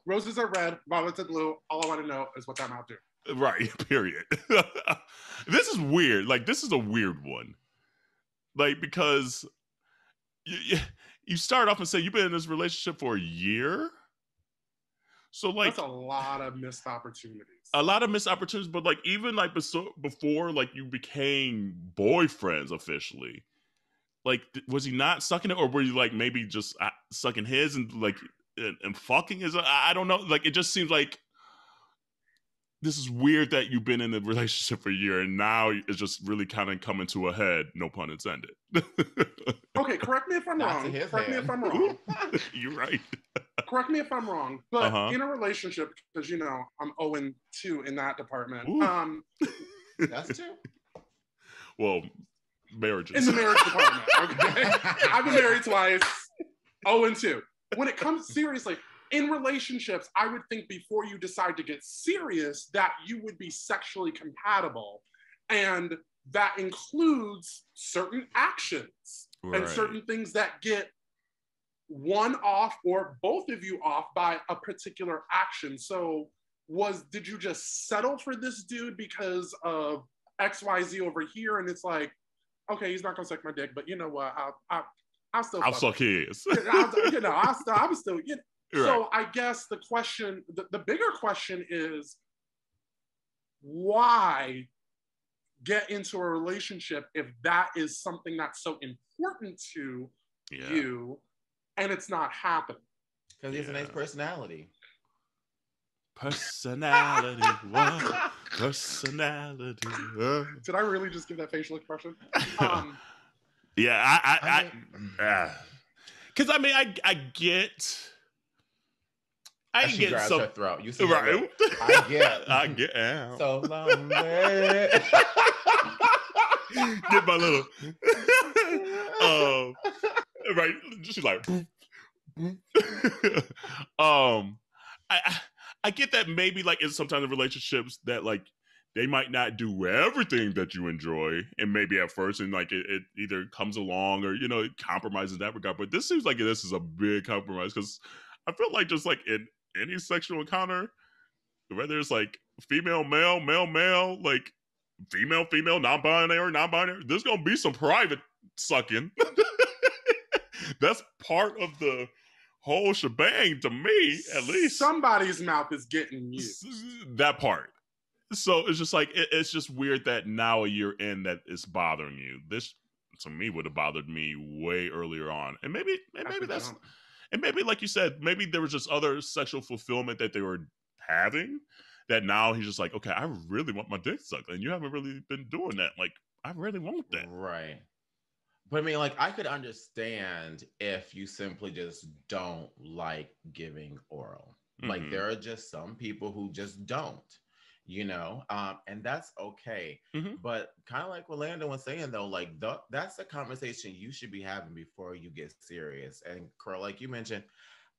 Roses are red, violets are blue. All I want to know is what that mouth do. Right, period. This is weird. Like, this is a weird one. Like, because you start off and say you've been in this relationship for a year. So, like, that's a lot of missed opportunities. But like, even like before like you became boyfriends officially, like, was he not sucking it, or were you like maybe just sucking his and like and fucking his? I don't know. Like, it just seems like this is weird that you've been in a relationship for a year and now it's just really kind of coming to a head. No pun intended. Okay, correct me if I'm wrong. You're right. Correct me if I'm wrong, but in a relationship, because you know I'm 0-2 in that department. That's 2. Well, marriages. In the marriage department, okay. I've been married twice. 0-2. When it comes seriously in relationships, I would think before you decide to get serious that you would be sexually compatible, and that includes certain actions and certain things that get one off or both of you off by a particular action. So did you just settle for this dude because of XYZ over here? And it's like, okay, he's not gonna suck my dick, but you know what? I'll still suck his. I'm still. You know. Right. So I guess the question, the bigger question is, why get into a relationship if that is something that's so important to you? And it's not happening. Because he has a nice personality. Personality. What? personality. Did I really just give that facial expression? Yeah, because I mean, I get. She grabs her throat. You see, right? I get out. So lonely. Get my little. Right? She's like. I get that maybe like in sometimes in relationships that like they might not do everything that you enjoy, and maybe at first, and like it either comes along or it compromises in that regard. But this seems like this is a big compromise because I feel like just like in any sexual encounter, whether it's like female, male, male, male, like female, female, non-binary, there's gonna be some private sucking. That's part of the whole shebang to me, at least. Somebody's mouth is getting you. That part. So it's just like it's just weird that now a year in that it's bothering you. This to me would have bothered me way earlier on, and maybe that's. And maybe, like you said, maybe there was just other sexual fulfillment that they were having that now he's just like, okay, I really want my dick sucked. And you haven't really been doing that. Like, I really want that. Right. But I mean, like, I could understand if you simply just don't like giving oral. Mm-hmm. Like, there are just some people who just don't. And that's okay. Mm-hmm. But kind of like what Landon was saying, though, like that's a conversation you should be having before you get serious. And Kerel, like you mentioned,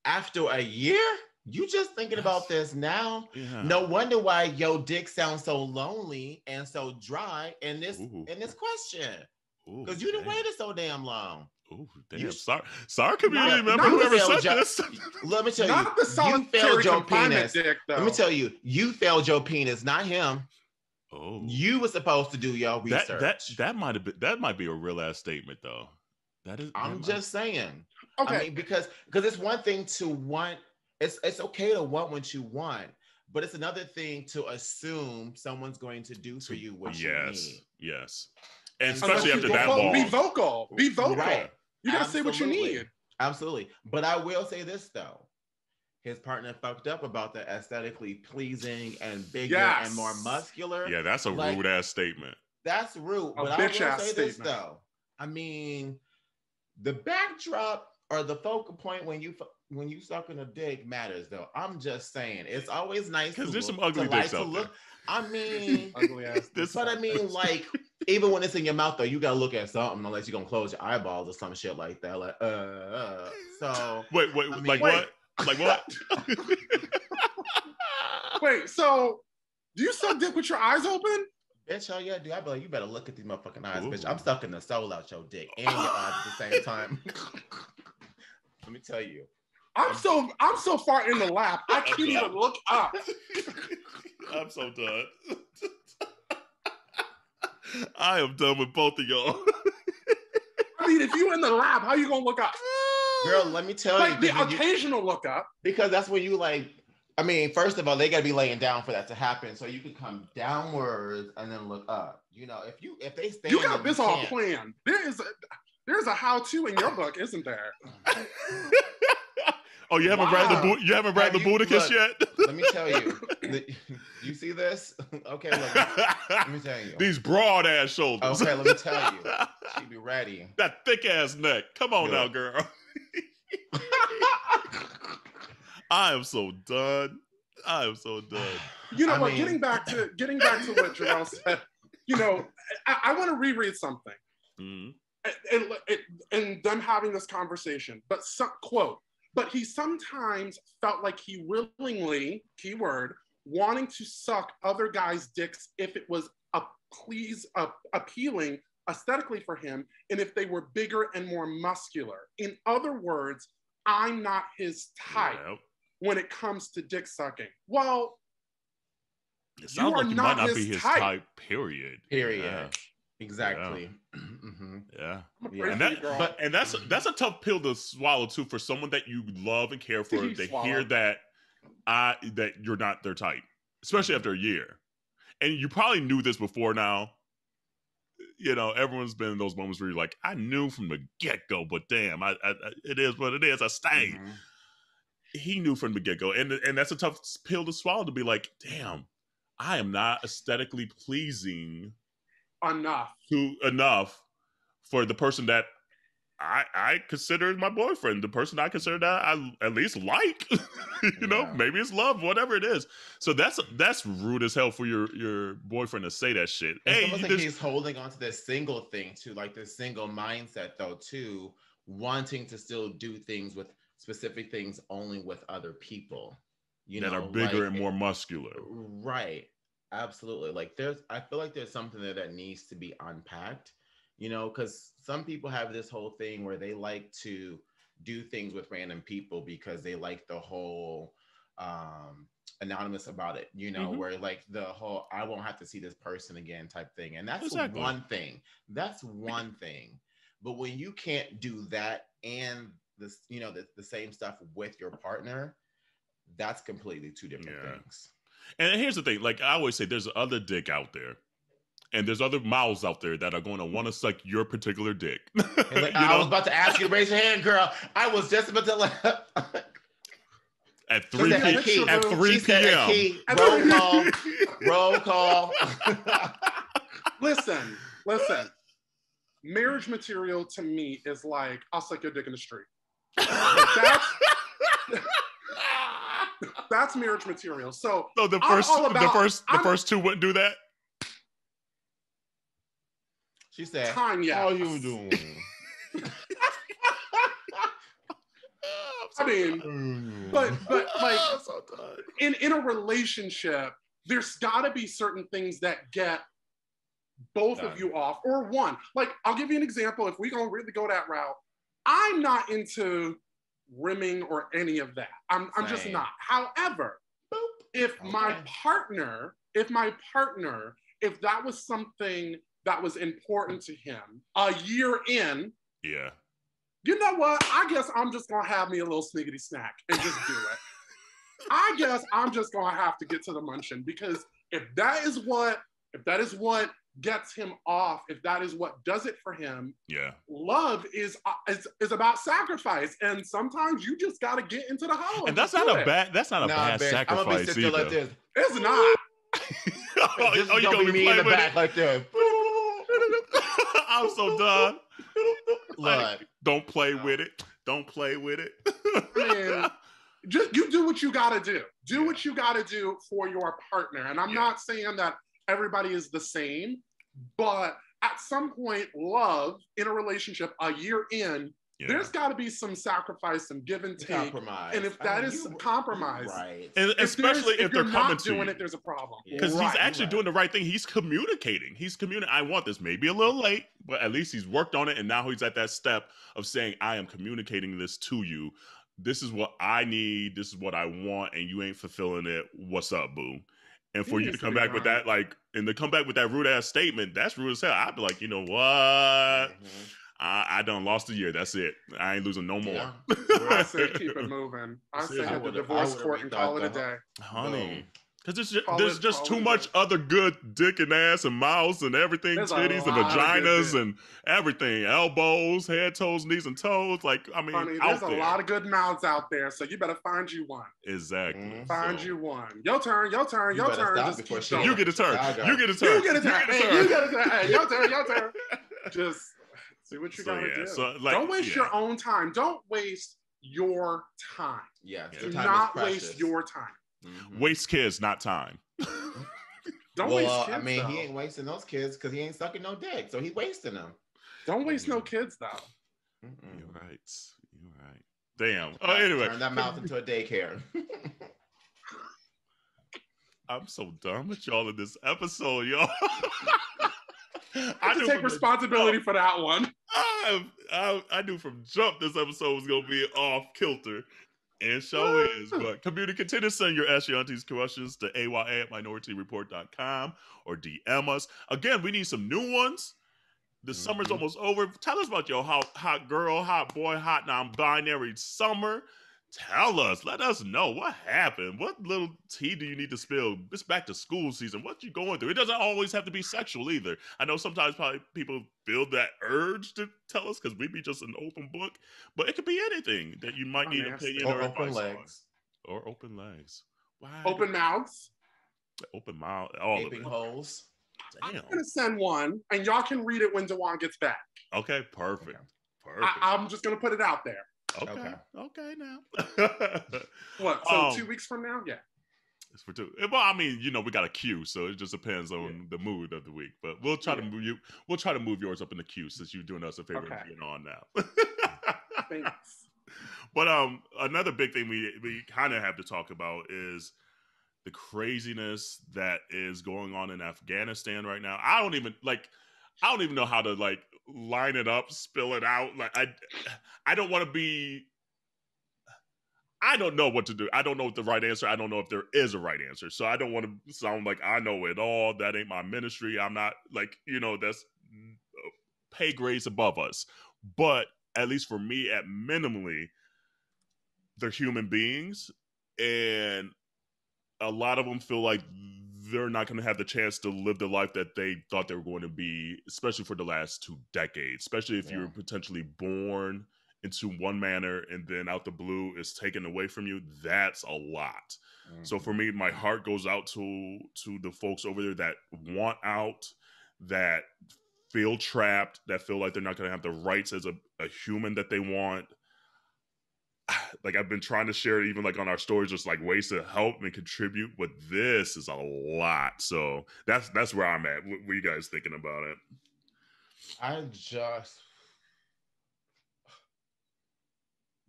after a year, you just thinking about this now. Yeah. No wonder why your dick sounds so lonely and so dry in this question. Because you didn't wait so damn long. Oh, damn. Sorry, community member, whoever said this. Let me tell you, you failed your penis. Dick, let me tell you, you failed your penis, not him. Oh, you were supposed to do your research. That might be a real ass statement, though. I'm just saying. Okay, I mean, because it's one thing to want. It's okay to want what you want, but it's another thing to assume someone's going to do for you what you need. Yes. And especially after that long. Be vocal. Right. You gotta say what you need. Absolutely. But I will say this though. His partner fucked up about the aesthetically pleasing and bigger and more muscular. Yeah, that's a rude ass statement. That's rude. But I will say this though. I mean, the backdrop or the focal point when you sucking a dick matters though. I'm just saying. It's always nice because there's some ugly dicks out there. I mean, ugly ass. But I mean, like, even when it's in your mouth, though, you gotta look at something unless you're gonna close your eyeballs or some shit like that. Like, So wait, I mean, like what? Like what? Wait, so do you suck dick with your eyes open? Bitch, hell yeah, dude. I be like, you better look at these motherfucking eyes, bitch. I'm sucking the soul out your dick and your eyes at the same time. Let me tell you. I'm so far in the lap, I can't even look up. I'm so done. I am done with both of y'all. I mean, if you in the lab, how you gonna look up? Girl, let me tell you. The occasional look up. Because that's when you like, I mean, first of all, they gotta be laying down for that to happen. So you can come downwards and then look up. If they stay, you got this all planned. There's a how-to in your book, isn't there? Oh, you haven't read the Buddhist yet? Let me tell you. You see this? Okay, let me tell you. These broad ass shoulders. Okay, let me tell you. She be ready. That thick ass neck. Come on now, girl. I am so done. Getting back to what Jerrell said. I want to reread something. Mm-hmm. And them having this conversation, but quote. But he sometimes felt like he willingly, keyword, wanting to suck other guys' dicks if it was appealing aesthetically for him, and if they were bigger and more muscular. In other words, I'm not his type when it comes to dick sucking. Well, it sounds like you might not be his type, period. Yeah. Exactly. Yeah. Mm-hmm. Yeah. And that's a tough pill to swallow too for someone that you love and care for. They hear that that you're not their type, especially after a year. And you probably knew this before now. Everyone's been in those moments where you're like, I knew from the get-go, but damn, it is what it is. I stayed. Mm-hmm. He knew from the get-go. And that's a tough pill to swallow to be like, damn, I am not aesthetically pleasing enough for the person that I consider my boyfriend, the person I consider that I at least like. You know, maybe it's love, whatever it is. So that's rude as hell for your boyfriend to say that shit. It's almost like he's holding on to this single thing too, like this single mindset though too, wanting to still do things with specific things only with other people, that are bigger and more muscular. Right. Absolutely. Like I feel like there's something there that needs to be unpacked, you know, because some people have this whole thing where they like to do things with random people because they like the whole anonymous about it, you know, where like the whole I won't have to see this person again type thing. And that's one thing. That's one thing. But when you can't do that and this, you know, the same stuff with your partner, that's completely two different things. And here's the thing, like I always say, there's other dick out there. And there's other mouths out there that are going to want to suck your particular dick. Like, I was about to ask you to raise your hand, girl. I was just about to at 3 p.m. At 3 p.m. Roll call. Listen. Marriage material to me is like, I'll suck your dick in the street. That's marriage material. So the first two wouldn't do that. She said, "Time, yes. How you doing?" I mean, but like in a relationship, there's got to be certain things that get both of you off, or one. Like, I'll give you an example. If we're gonna really go that route, I'm not into rimming or any of that. I'm just not. However, if my partner, if that was something that was important to him a year in, you know what? I guess I'm just gonna have me a little sniggity snack and just do it. I guess I'm just gonna have to get to the munching, because if that is what gets him off, if that is what does it for him, love is about sacrifice, and sometimes you just got to get into the hole. And that's not a bad sacrifice. I'm gonna be sitting like this. It's not. You're gonna be me in the back like this. I'm so done. Like, don't play with it. Don't play with it. Man, you do what you gotta do. Do what you gotta do for your partner. And I'm not saying that everybody is the same, but at some point, love in a relationship a year in, there's got to be some sacrifice, some give and take. Compromise. And if that is compromise, right. And especially if they're coming to doing it, there's a problem. Because he's actually doing the right thing. He's communicating. I want this. Maybe a little late, but at least he's worked on it. And now he's at that step of saying, I am communicating this to you. This is what I need. This is what I want. And you ain't fulfilling it. What's up, boo? And for you to come back with that, like, and to come back with that rude ass statement, that's rude as hell. I'd be like, you know what? I done lost a year. That's it. I ain't losing no more. I say keep it moving. I say hit the divorce court and call it a day. Honey. Because there's just too much other good dick and ass and mouths and everything, titties and vaginas and everything, elbows, head, toes, knees, and toes. Like, I mean, honey, there's a lot of good mouths out there, so you better find you one. Exactly. Find you one. Your turn. Just you get a turn. You get a turn. Hey, your turn. Just see what you gotta do. So, like, don't waste your own time. Don't waste your time. Do not waste your time. Waste kids, not time. Don't waste kids. I mean, he ain't wasting those kids because he ain't sucking no dick, so he wasting them. Don't waste no kids, though. You're right. Damn. Oh, anyway, turn that mouth into a daycare. I'm so done with y'all in this episode, y'all. I have to take responsibility for that one. I knew from jump this episode was gonna be off kilter. And show is, but community, continue to send your Ask Yo Aunteas questions to AYA@minorityareport.com or DM us. Again, we need some new ones. The summer's almost over. Tell us about your hot girl, hot boy, hot non-binary summer. Tell us. Let us know what happened. What little tea do you need to spill? It's back to school season. What you going through? It doesn't always have to be sexual either. I know sometimes probably people feel that urge to tell us because we be just an open book, but it could be anything that you might need an opinion or open legs. Or open legs. Why? Open mouths. Open mouth, all gaping of it. holes. Damn. I'm gonna send one, and y'all can read it when Dawon gets back. Okay, perfect. Okay. Perfect. I'm just gonna put it out there. Okay now. What? So 2 weeks from now? Yeah. It's for 2. Well, I mean, you know, we got a queue, so it just depends on the mood of the week. But we'll try to move you. We'll try to move yours up in the queue since you're doing us a favor and being on now. Thanks. But another big thing we kind of have to talk about is the craziness that is going on in Afghanistan right now. I don't even know how to like line it up, spill it out. Like I don't want to be. I don't know what to do. I don't know what the right answer. I don't know if there is a right answer. So I don't want to sound like I know it all. That ain't my ministry. I'm not like, you know, that's pay grades above us. But at least for me, at minimally, they're human beings, and a lot of them feel like they're not going to have the chance to live the life that they thought they were going to be, especially for the last 2 decades, especially if you're potentially born into one manner and then out the blue is taken away from you. That's a lot. So for me, my heart goes out to the folks over there that want out, that feel trapped, that feel like they're not going to have the rights as a human that they want. Like I've been trying to share even like on our stories, just like ways to help and contribute, but this is a lot. So that's where I'm at. What are you guys thinking about it?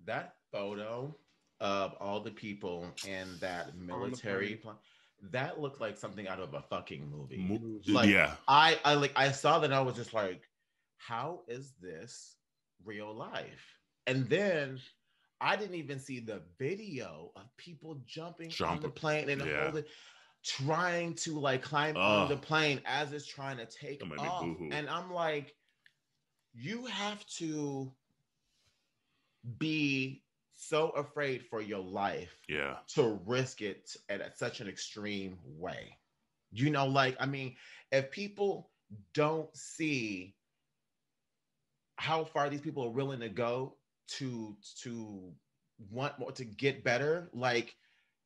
That photo of all the people in that military plan, that looked like something out of a fucking movie. Like, I saw that and I was just like, how is this real life? And then I didn't even see the video of people jumping on the plane and trying to like climb on the plane as it's trying to take off. And I'm like, you have to be so afraid for your life to risk it at such an extreme way. You know, like, I mean, if people don't see how far these people are willing to go to want more, to get better, like,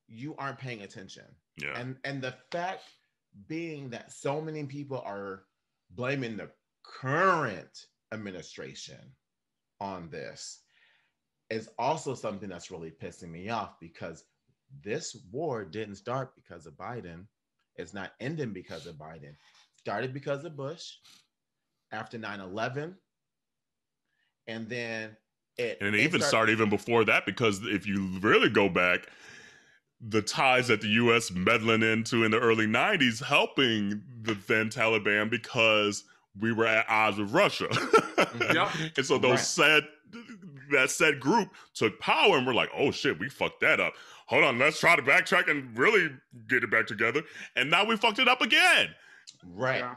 you aren't paying attention. And the fact being that so many people are blaming the current administration on this is also something that's really pissing me off, because this war didn't start because of Biden. It's not ending because of Biden. It started because of Bush after 9/11. And then it started even before that, because if you really go back, the ties that the U.S. meddling into in the early 90s helping the then Taliban, because we were at odds with Russia. And so that said group took power and we're like, oh shit, we fucked that up. Hold on, let's try to backtrack and really get it back together. And now we fucked it up again. Right. Yeah.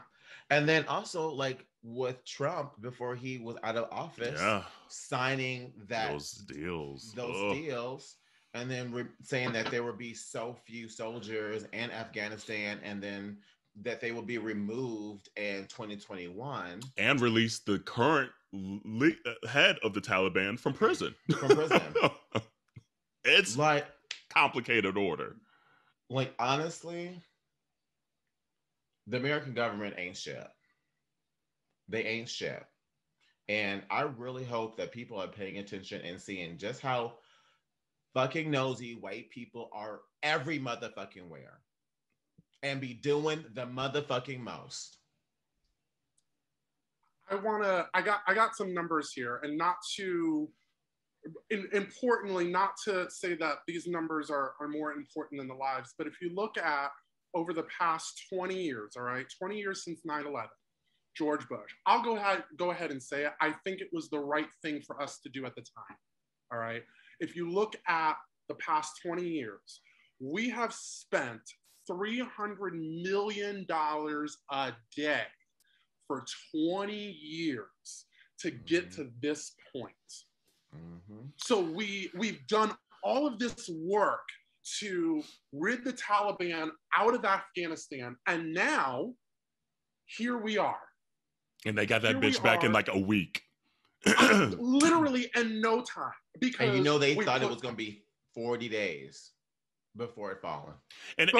And then also, like, with Trump, before he was out of office, signing those deals, and then saying that there would be so few soldiers in Afghanistan, and then that they will be removed in 2021, and release the current head of the Taliban from prison. It's like complicated order. Like, honestly, the American government ain't shit. They ain't shit. And I really hope that people are paying attention and seeing just how fucking nosy white people are every motherfucking where, and be doing the motherfucking most. I got some numbers here, and importantly, not to say that these numbers are more important than the lives, but if you look at over the past 20 years, all right, 20 years since 9/11, George Bush, I'll go ahead and say it, I think it was the right thing for us to do at the time, all right? If you look at the past 20 years, we have spent $300 million a day for 20 years to get to this point. So we've done all of this work to rid the Taliban out of Afghanistan, and now here we are. And they got that bitch back in like a week. Literally in no time. Because, and they thought it was going to be 40 days before it fallen. And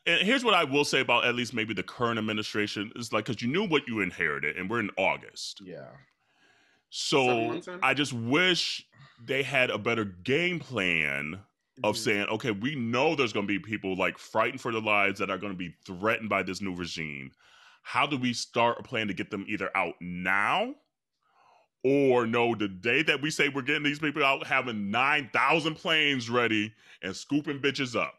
And here's what I will say about at least maybe the current administration is like, because you knew what you inherited, and we're in August. Yeah. So I just wish they had a better game plan of saying, okay, we know there's going to be people like frightened for their lives that are going to be threatened by this new regime. How do we start a plan to get them either out now, or no, the day that we say we're getting these people out, having 9,000 planes ready and scooping bitches up?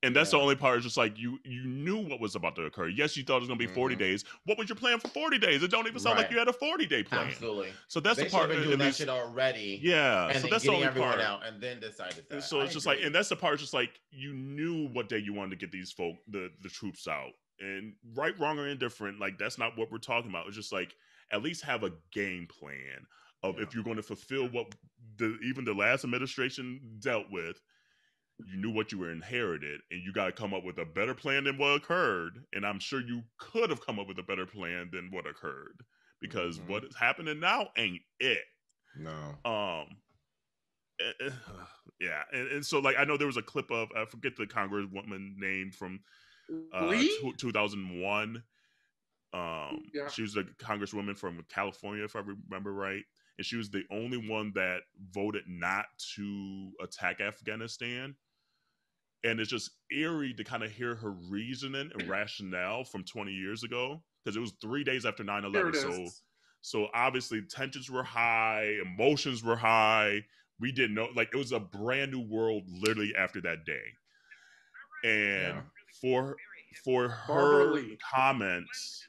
And that's the only part. Is just like you knew what was about to occur. Yes, you thought it was going to be 40 days. What was your plan for 40 days? It don't even sound like you had a 40-day plan. Absolutely. So that's the part. They should have been doing that shit already. Yeah. And so then that's getting the only everyone part. out, and then decided that. And so it's just like, and that's the part. Just like you knew what day you wanted to get these folk, the troops out, and right, wrong, or indifferent. Like that's not what we're talking about. It's just like at least have a game plan of if you're going to fulfill what even the last administration dealt with. You knew what you were inherited, and you got to come up with a better plan than what occurred. And I'm sure you could have come up with a better plan than what occurred, because what is happening now ain't it. No. Yeah. And so like, I know there was a clip of, I forget the Congresswoman name from 2001. She was a Congresswoman from California, if I remember right. And she was the only one that voted not to attack Afghanistan. And it's just eerie to kind of hear her reasoning and rationale from 20 years ago, because it was 3 days after 9/11. So obviously tensions were high, emotions were high. We didn't know, like, it was a brand new world literally after that day. And for her comments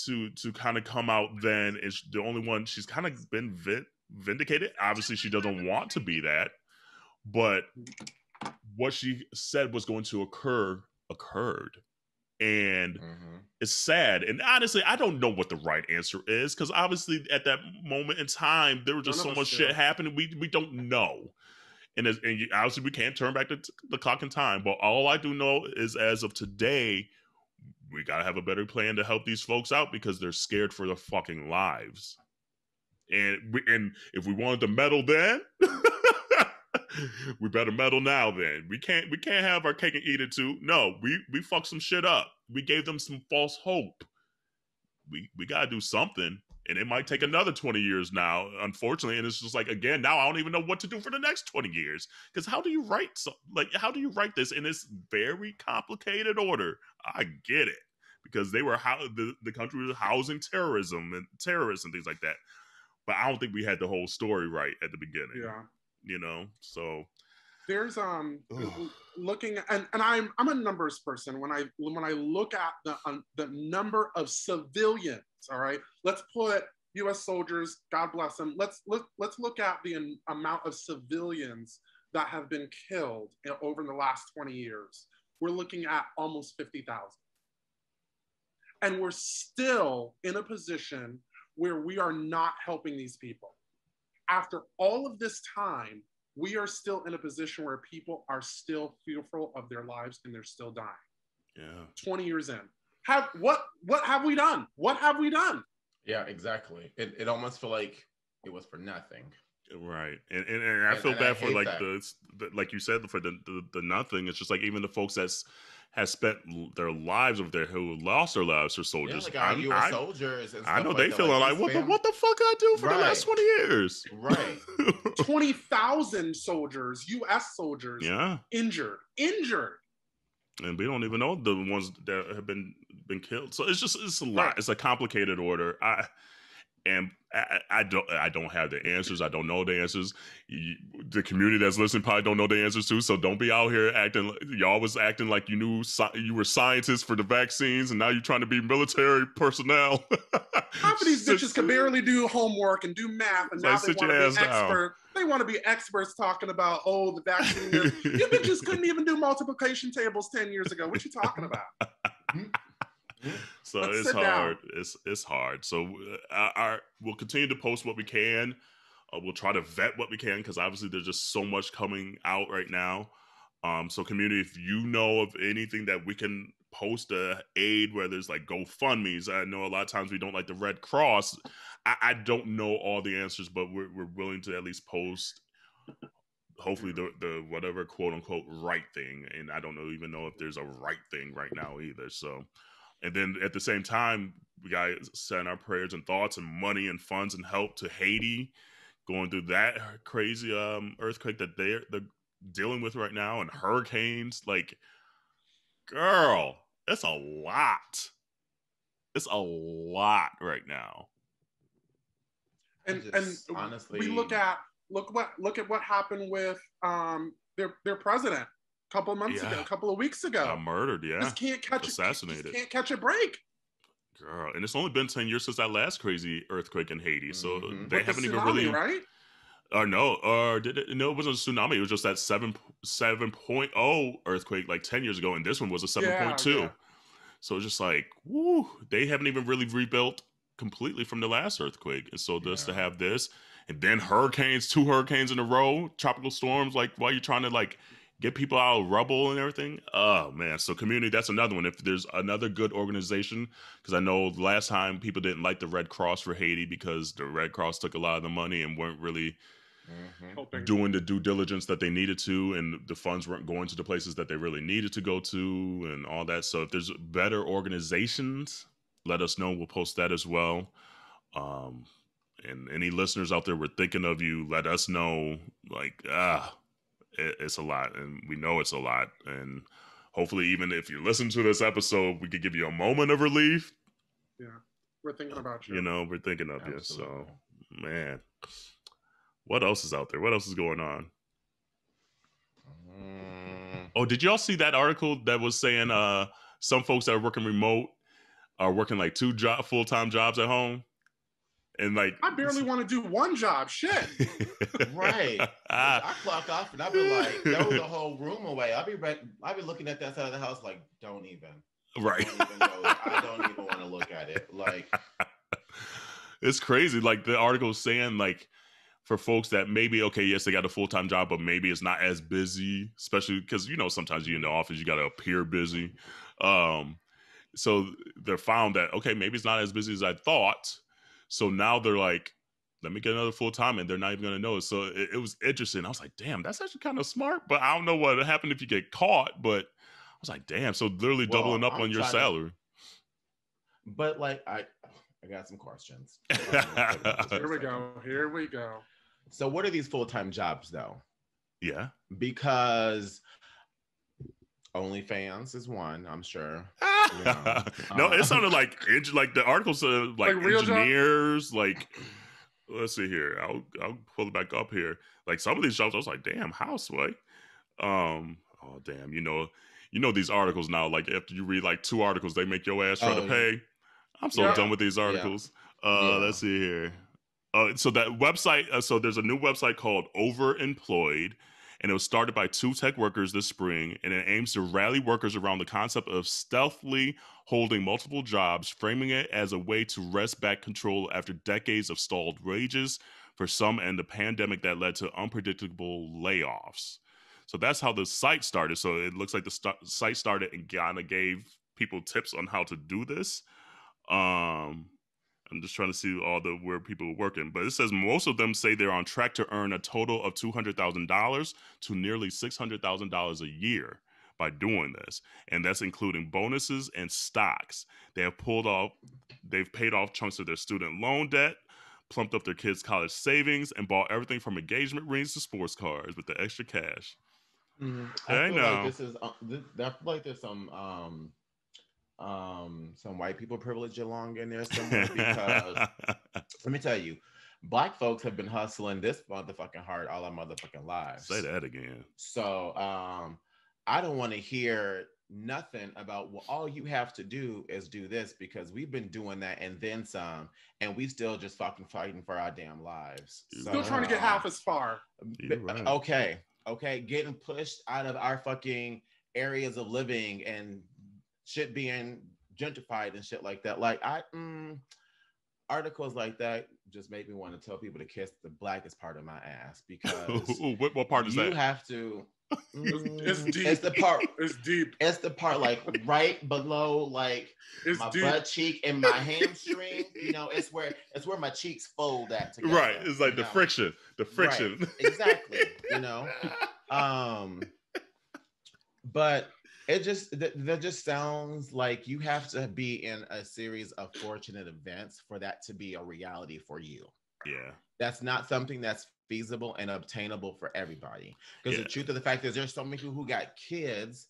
to kind of come out then, is the only one she's kind of been vindicated. Obviously she doesn't want to be that, but what she said was going to occur occurred. And it's sad. And honestly, I don't know what the right answer is, because obviously at that moment in time there was just so much shit happening, we don't know. And obviously we can't turn back the clock in time, but all I do know is as of today, we gotta have a better plan to help these folks out, because they're scared for their fucking lives. And if we wanted to meddle then, we better meddle now. Then we can't have our cake and eat it too. No, we fucked some shit up. We gave them some false hope. We gotta do something, and it might take another 20 years now, unfortunately. And it's just like, again, now I don't even know what to do for the next 20 years, because how do you write how do you write this in this very complicated order? I get it, because they were the country was housing terrorism and terrorists and things like that, but I don't think we had the whole story right at the beginning. Yeah. You know, so there's looking, and I'm a numbers person. When I look at the number of civilians, all right, let's put U.S. soldiers, God bless them. Let's look at the amount of civilians that have been killed over the last 20 years. We're looking at almost 50,000, and we're still in a position where we are not helping these people. After all of this time, we are still in a position where people are still fearful of their lives, and they're still dying. Yeah. 20 years in. What have we done? What have we done? Yeah, exactly. It almost feel like it was for nothing. Right. And I feel bad for like the like you said, for the nothing. It's just like even the folks that's has spent their lives over there, who lost their lives for soldiers. Yeah, like US soldiers and stuff. I know they feeling like what the fuck I do for the last 20 years? Right. 20,000 soldiers, US soldiers, injured. And we don't even know the ones that have been killed. So it's a lot. Right. It's a complicated order. I don't have the answers. I don't know the answers. The community that's listening probably don't know the answers too. So don't be out here acting. Y'all was acting like you knew you were scientists for the vaccines, and now you're trying to be military personnel. Half of these bitches can barely do homework and do math, and now they want to be expert. They want to be experts talking about the vaccine. You bitches couldn't even do multiplication tables 10 years ago. What you talking about? So it's hard. It's hard. So we'll continue to post what we can. We'll try to vet what we can, because obviously there's just so much coming out right now. So community, if you know of anything that we can post aid, where there's like GoFundMe's. I know a lot of times we don't like the Red Cross. I don't know all the answers, but we're willing to at least post hopefully the whatever quote unquote right thing, and I don't even know if there's a right thing right now either. So, and then at the same time, we got to send our prayers and thoughts and money and funds and help to Haiti, going through that crazy earthquake that they're dealing with right now, and hurricanes. Like, girl, it's a lot. It's a lot right now. And honestly, we look at what happened with their president a couple of months ago, a couple of weeks ago. Murdered, Just can't catch assassinated. Just can't catch a break. Girl, and it's only been 10 years since that last crazy earthquake in Haiti, so they haven't even tsunami, really, right? Did it? No, it wasn't a tsunami. It was just that 7.0 earthquake like 10 years ago, and this one was a 7.2. Yeah. So it's just like, woo, they haven't even really rebuilt completely from the last earthquake, and so just to have this, and then hurricanes, 2 hurricanes in a row, tropical storms, like while you're trying to like get people out of rubble and everything. Oh man, so community, that's another one. If there's another good organization, because I know the last time people didn't like the Red Cross for Haiti because the Red Cross took a lot of the money and weren't really doing the due diligence that they needed to, and the funds weren't going to the places that they really needed to go to and all that. So if there's better organizations, let us know. We'll post that as well. And any listeners out there, we're thinking of you. Let us know. Like, it's a lot, and we know it's a lot. And hopefully, even if you listen to this episode, we could give you a moment of relief. Yeah, we're thinking about you. You know, we're thinking of you. So, man, what else is out there? What else is going on? Oh, did y'all see that article that was saying some folks that are working remote are working like 2 full-time jobs at home? And like, I barely want to do one job. Shit. Right. I clock off and I'll be like, throw the whole room away. I'll be looking at that side of the house like, don't even. Right. Don't even go. I don't even want to look at it. Like, it's crazy. Like the article is saying, like, for folks that maybe, okay, yes, they got a full-time job, but maybe it's not as busy, especially because, you know, sometimes you're in the office, you got to appear busy. So they're found that, okay, maybe it's not as busy as I thought. So now they're like, let me get another full-time, and they're not even going to know it. So it was interesting. I was like, damn, that's actually kind of smart, but I don't know what happened if you get caught. But I was like, damn, so literally doubling up on your salary. But like, I got some questions. Here we go. So what are these full-time jobs though? Yeah. Because OnlyFans is one, I'm sure. You know. No, it sounded like the article said like engineers, like let's see here. I'll pull it back up here. Like some of these jobs, I was like, damn, housewife. Oh damn, you know these articles now. Like after you read like 2 articles, they make your ass try to pay. I'm so done with these articles. Let's see here. So that website, so there's a new website called Overemployed, and it was started by 2 tech workers this spring, and it aims to rally workers around the concept of stealthily holding multiple jobs, framing it as a way to wrest back control after decades of stalled wages for some and the pandemic that led to unpredictable layoffs. So that's how the site started. So it looks like the site started and kind of gave people tips on how to do this. I'm just trying to see where people are working. But it says most of them say they're on track to earn a total of $200,000 to nearly $600,000 a year by doing this. And that's including bonuses and stocks. They've paid off chunks of their student loan debt, plumped up their kids' college savings, and bought everything from engagement rings to sports cars with the extra cash. Mm-hmm. I feel like this is, I feel like there's some white people privilege along in there somewhere, because let me tell you, Black folks have been hustling this motherfucking hard all our motherfucking lives. Say that again. So I don't want to hear nothing about, well, all you have to do is do this, because we've been doing that and then some, and we still just fucking fighting for our damn lives. Still trying to get half as far. Right. Okay, getting pushed out of our fucking areas of living and shit being gentrified and shit like that. Like articles like that just make me want to tell people to kiss the blackest part of my ass, because what part is that? You have to. It's deep. It's the part. It's deep. It's the part like right below like my butt cheek and my hamstring. You know, it's where my cheeks fold at together. Right. It's like the friction. The friction. Right. Exactly. You know. But it just that just sounds like you have to be in a series of fortunate events for that to be a reality for you. Yeah. That's not something that's feasible and obtainable for everybody. Because the truth of the fact is there's so many people who got kids,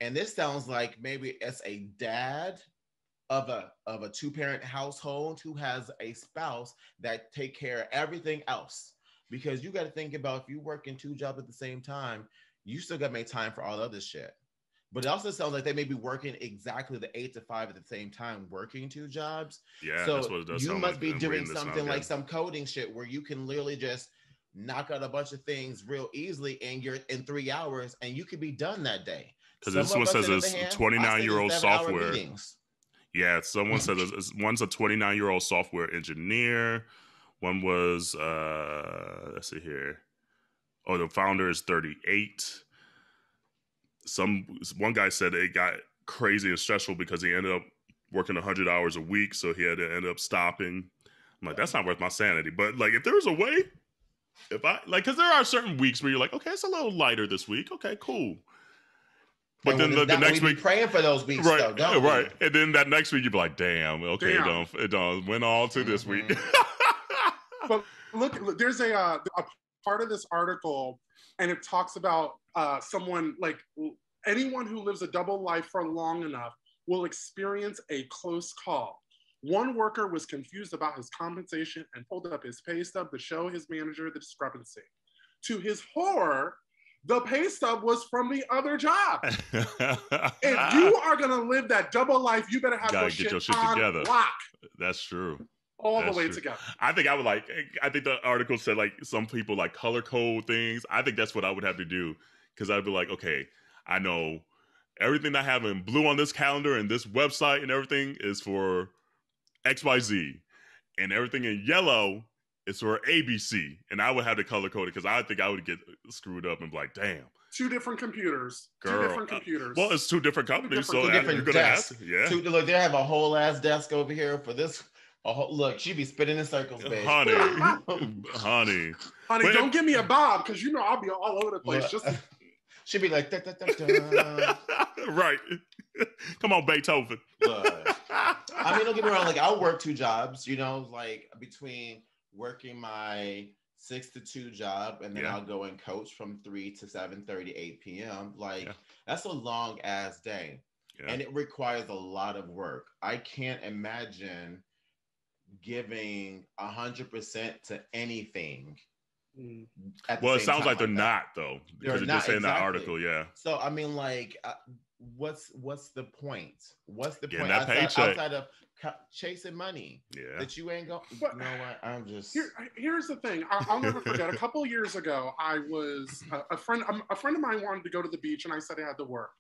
and this sounds like maybe it's a dad of a two-parent household who has a spouse that take care of everything else. Because you got to think about, if you work in 2 jobs at the same time, you still got to make time for all the other shit. But it also sounds like they may be working exactly the 8 to 5 at the same time, working 2 jobs. Yeah, so that's what it does. You must be doing something like some coding shit where you can literally just knock out a bunch of things real easily, and you're in 3 hours, and you could be done that day. Because this one says it's 29-year-old software. Yeah, someone said one's a 29-year-old software engineer. One was let's see here. Oh, the founder is 38. One guy said it got crazy and stressful because he ended up working 100 hours a week, so he had to end up stopping. I'm like, that's not worth my sanity. But like, if there was a way, because there are certain weeks where you're like, okay, it's a little lighter this week. Okay, cool. But then the next week, praying for those weeks, right? Though, don't right. We? And then that next week, you'd be like, damn, okay, it done went all to this week. But look, there's a part of this article, and it talks about someone like anyone who lives a double life for long enough will experience a close call. One worker was confused about his compensation and pulled up his pay stub to show his manager the discrepancy. To his horror, the pay stub was from the other job. If you are going to live that double life, you better have your shit together. Lock. That's true. The way together. I think the article said like some people like color code things. I think that's what I would have to do, because I'd be like, okay, I know everything I have in blue on this calendar and this website and everything is for XYZ, and everything in yellow is for ABC, and I would have to color code it, because I think I would get screwed up and be like, damn. 2 different computers. Girl, 2 different computers. Well, it's 2 different companies, so you're gonna ask. Yeah. Look, they have a whole ass desk over here for this. Look, she be spinning in circles, babe. Honey, don't give me a bob, because you know I'll be all over the place. She'd be like, da, da, da, da. Right. Come on, Beethoven. I mean, don't get me wrong. Like, I'll work 2 jobs, you know, like between working my 6 to 2 job, and then I'll go and coach from 3 to 7:30, 8 p.m. Like, that's a long ass day. And it requires a lot of work. I can't imagine giving 100% to anything. Well, it sounds like they're not, though, because they're just saying that article. So I mean, like, what's the point? What's the point that paycheck outside of chasing money? That you ain't going. You know what? I'm just. Here's the thing. I'll never forget. A couple of years ago, I was a friend of mine wanted to go to the beach, and I said I had to work,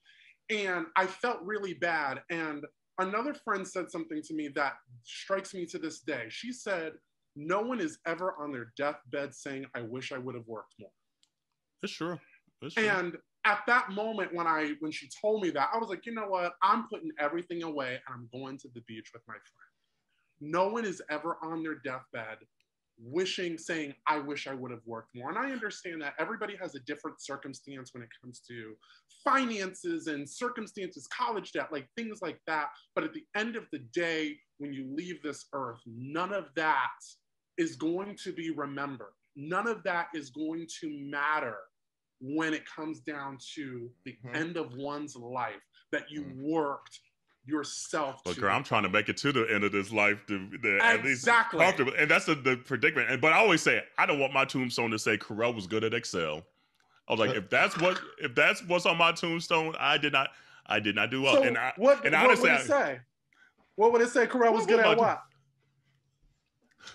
and I felt really bad. And another friend said something to me that strikes me to this day. She said, no one is ever on their deathbed saying, I wish I would have worked more. That's true. And at that moment, when she told me that, I was like, you know what? I'm putting everything away, and I'm going to the beach with my friend. No one is ever on their deathbed saying, I wish I would have worked more. And I understand that everybody has a different circumstance when it comes to finances and circumstances, college debt, like things like that. But at the end of the day, when you leave this earth, none of that is going to be remembered. None of that is going to matter when it comes down to the end of one's life, that you worked yourself. Look, girl, I'm trying to make it to the end of this life to at least comfortable, and that's the predicament. But I always say, I don't want my tombstone to say Kerel was good at Excel. I was like, if that's what's on my tombstone, I did not do well. So and what would it say? What would it say? Kerel was good at what?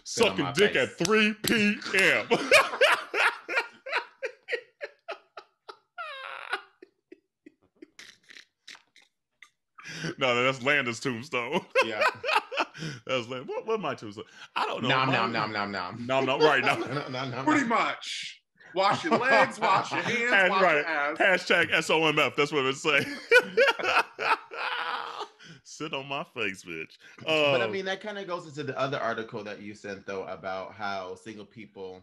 Sucking dick at 3 p.m. No, that's Landon's tombstone. Yeah. was like, what my two? I don't know. Nom. Right now. Pretty much. Wash your legs, wash your hands, wash your ass. Hashtag SOMF. That's what it say. Sit on my face, bitch. But I mean, that kind of goes into the other article that you sent, though, about how single people,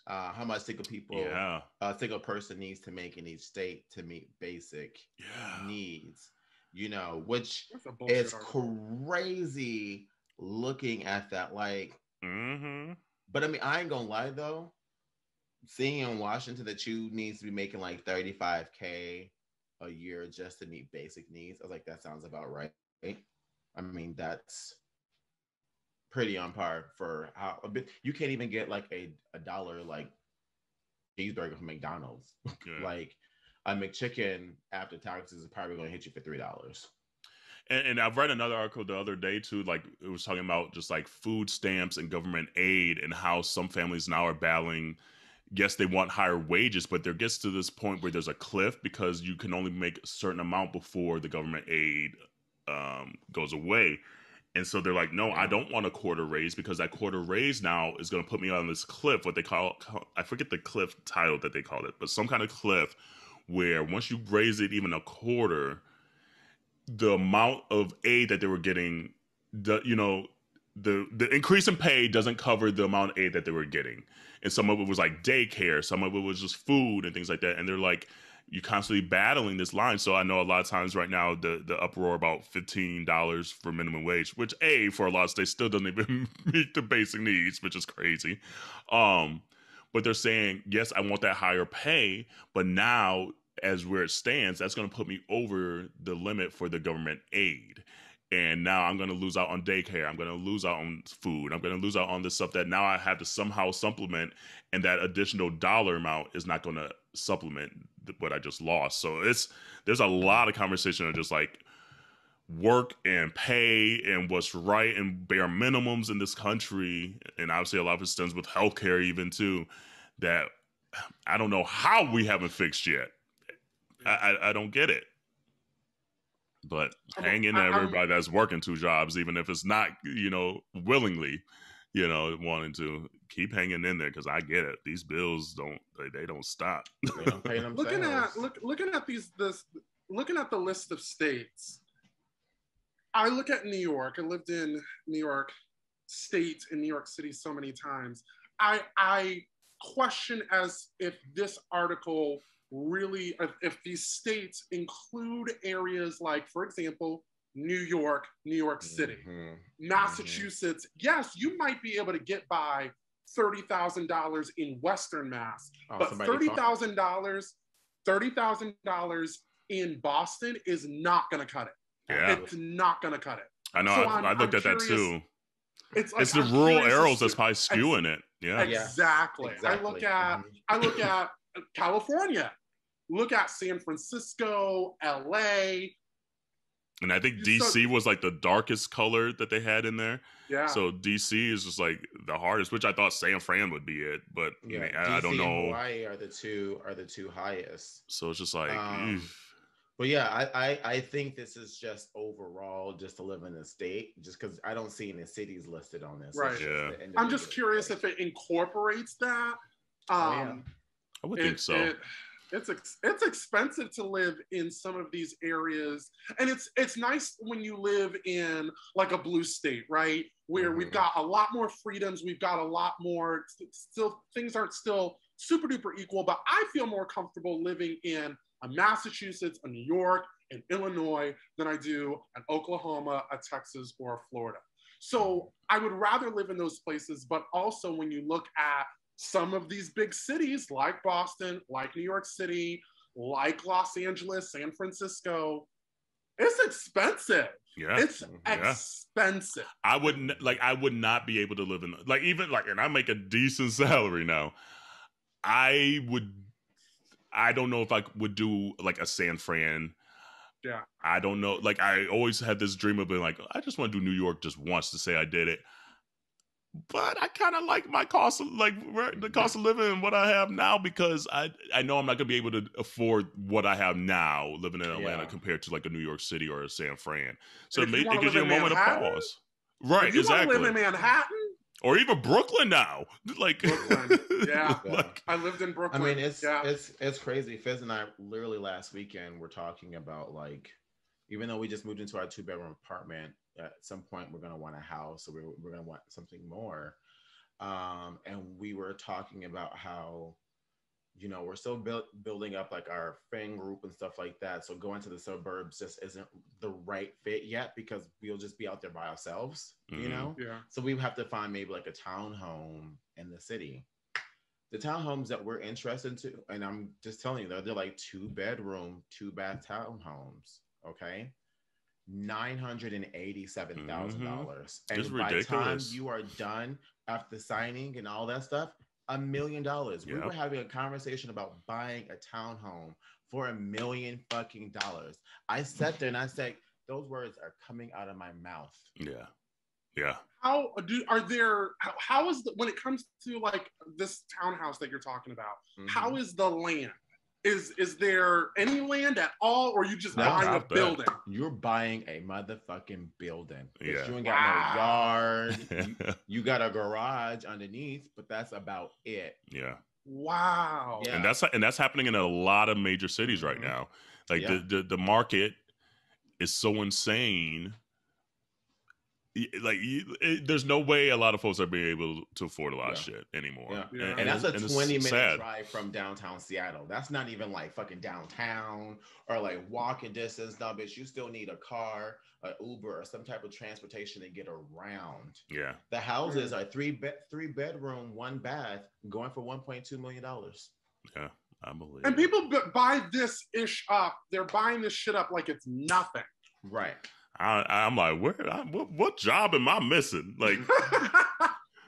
how much single people, a single person needs to make in each state to meet basic needs. You know, which is crazy looking at that. Like, but I mean, I ain't gonna lie though. Seeing in Washington that you needs to be making like $35K a year just to meet basic needs, I was like, that sounds about right. I mean, that's pretty on par for how a bit you can't even get like a $1 like cheeseburger from McDonald's. Like a McChicken after taxes is probably going to hit you for $3. And I've read another article the other day too, like it was talking about just like food stamps and government aid and how some families now are battling. Yes, they want higher wages, but there gets to this point where there's a cliff because you can only make a certain amount before the government aid goes away. And so they're like, no, I don't want a quarter raise because that quarter raise now is going to put me on this cliff, what they call, I forget the cliff title that they call it, but some kind of cliff where once you raise it even a quarter, the amount of aid that they were getting, the increase in pay doesn't cover the amount of aid that they were getting. And some of it was like daycare, some of it was just food and things like that. And they're like, you're constantly battling this line. So I know a lot of times right now, the uproar about $15 for minimum wage, which for a lot of states still doesn't even meet the basic needs, which is crazy. But they're saying, yes, I want that higher pay, but now as where it stands, that's going to put me over the limit for the government aid. And now I'm going to lose out on daycare. I'm going to lose out on food. I'm going to lose out on the stuff that now I have to somehow supplement. And that additional dollar amount is not going to supplement what I just lost. So there's a lot of conversation of just like work and pay and what's right and bare minimums in this country. And obviously a lot of it stems with healthcare even too, that I don't know how we haven't fixed yet. I don't get it. But hang in there, everybody that's working 2 jobs, even if it's not, willingly, wanting to keep hanging in there, because I get it. These bills don't stop. They don't pay themselves. Looking at the list of states, I look at New York. I lived in New York State in New York City so many times. I question as if this article really, if these states include areas like, for example, New York City, Massachusetts. Yes, you might be able to get by $30,000 in Western Mass, but $30,000 in Boston is not going to cut it. Yeah. It's not going to cut it. I know. So I looked at that too. It's the rural areas that's probably skewing it. Yeah. Exactly. I look at California. Look at San Francisco, LA. And I think DC was like the darkest color that they had in there. Yeah. So DC is just like the hardest, which I thought San Fran would be it, but I don't know. And Hawaii are the two highest. So it's just like. But yeah, I think this is just overall just to live in the state, just because I don't see any cities listed on this. Right. Yeah. I'm just curious if it incorporates that. I would think so. It's expensive to live in some of these areas, and it's nice when you live in like a blue state, right? Where we've got a lot more freedoms, we've got a lot more. Still, things aren't still super duper equal, but I feel more comfortable living in a Massachusetts, a New York, an Illinois than I do an Oklahoma, a Texas, or a Florida. So I would rather live in those places, but also when you look at some of these big cities like Boston, like New York City, like Los Angeles, San Francisco, it's expensive. Yeah. It's expensive. I would not be able to live in and I make a decent salary now. I don't know if I would do like a San Fran. Yeah. I don't know. Like I always had this dream of being like, I just want to do New York just once to say I did it. But I kind of like my cost of the cost of living and what I have now, because I know I'm not gonna be able to afford what I have now living in Atlanta compared to like a New York City or a San Fran. So it gives you a moment of pause. Right, if you exactly. want to live in Manhattan, or even Brooklyn now. Like Brooklyn, yeah. Like, I lived in Brooklyn. I mean, it's crazy. Fizz and I literally last weekend were talking about, like, even though we just moved into our 2-bedroom apartment, at some point we're gonna want a house, so we're gonna want something more. And we were talking about how, you know, we're still building up like our fan group and stuff like that. So going to the suburbs just isn't the right fit yet, because we'll just be out there by ourselves, you know? Yeah. So we have to find maybe like a townhome in the city. The townhomes that we're interested to, and I'm just telling you, they're like 2-bedroom, 2-bath townhomes, okay? $987,000. And it's by the time ridiculous. you are done after signing and all that stuff, $1 million. We were having a conversation about buying a townhome for $1 million fucking dollars. I sat there and I said, those words are coming out of my mouth. Yeah. Yeah. How is when it comes to like this townhouse that you're talking about, how is the land? Is there any land at all, or are you just buying a building? You're buying a motherfucking building. Yeah. You ain't got no yard. You got a garage underneath, but that's about it. Yeah. Wow. Yeah. And that's happening in a lot of major cities right now. Like the market is so insane. Like there's no way a lot of folks are being able to afford a lot of shit anymore. Yeah. And that's a 20-minute drive from downtown Seattle. That's not even like fucking downtown or like walking distance. No, bitch, you still need a car, an Uber, or some type of transportation to get around. Yeah. The houses are 3-bedroom, 1-bath, going for $1.2 million. Yeah, I believe. And people buy this ish up. They're buying this shit up like it's nothing. Right. I'm like, what job am I missing? Like,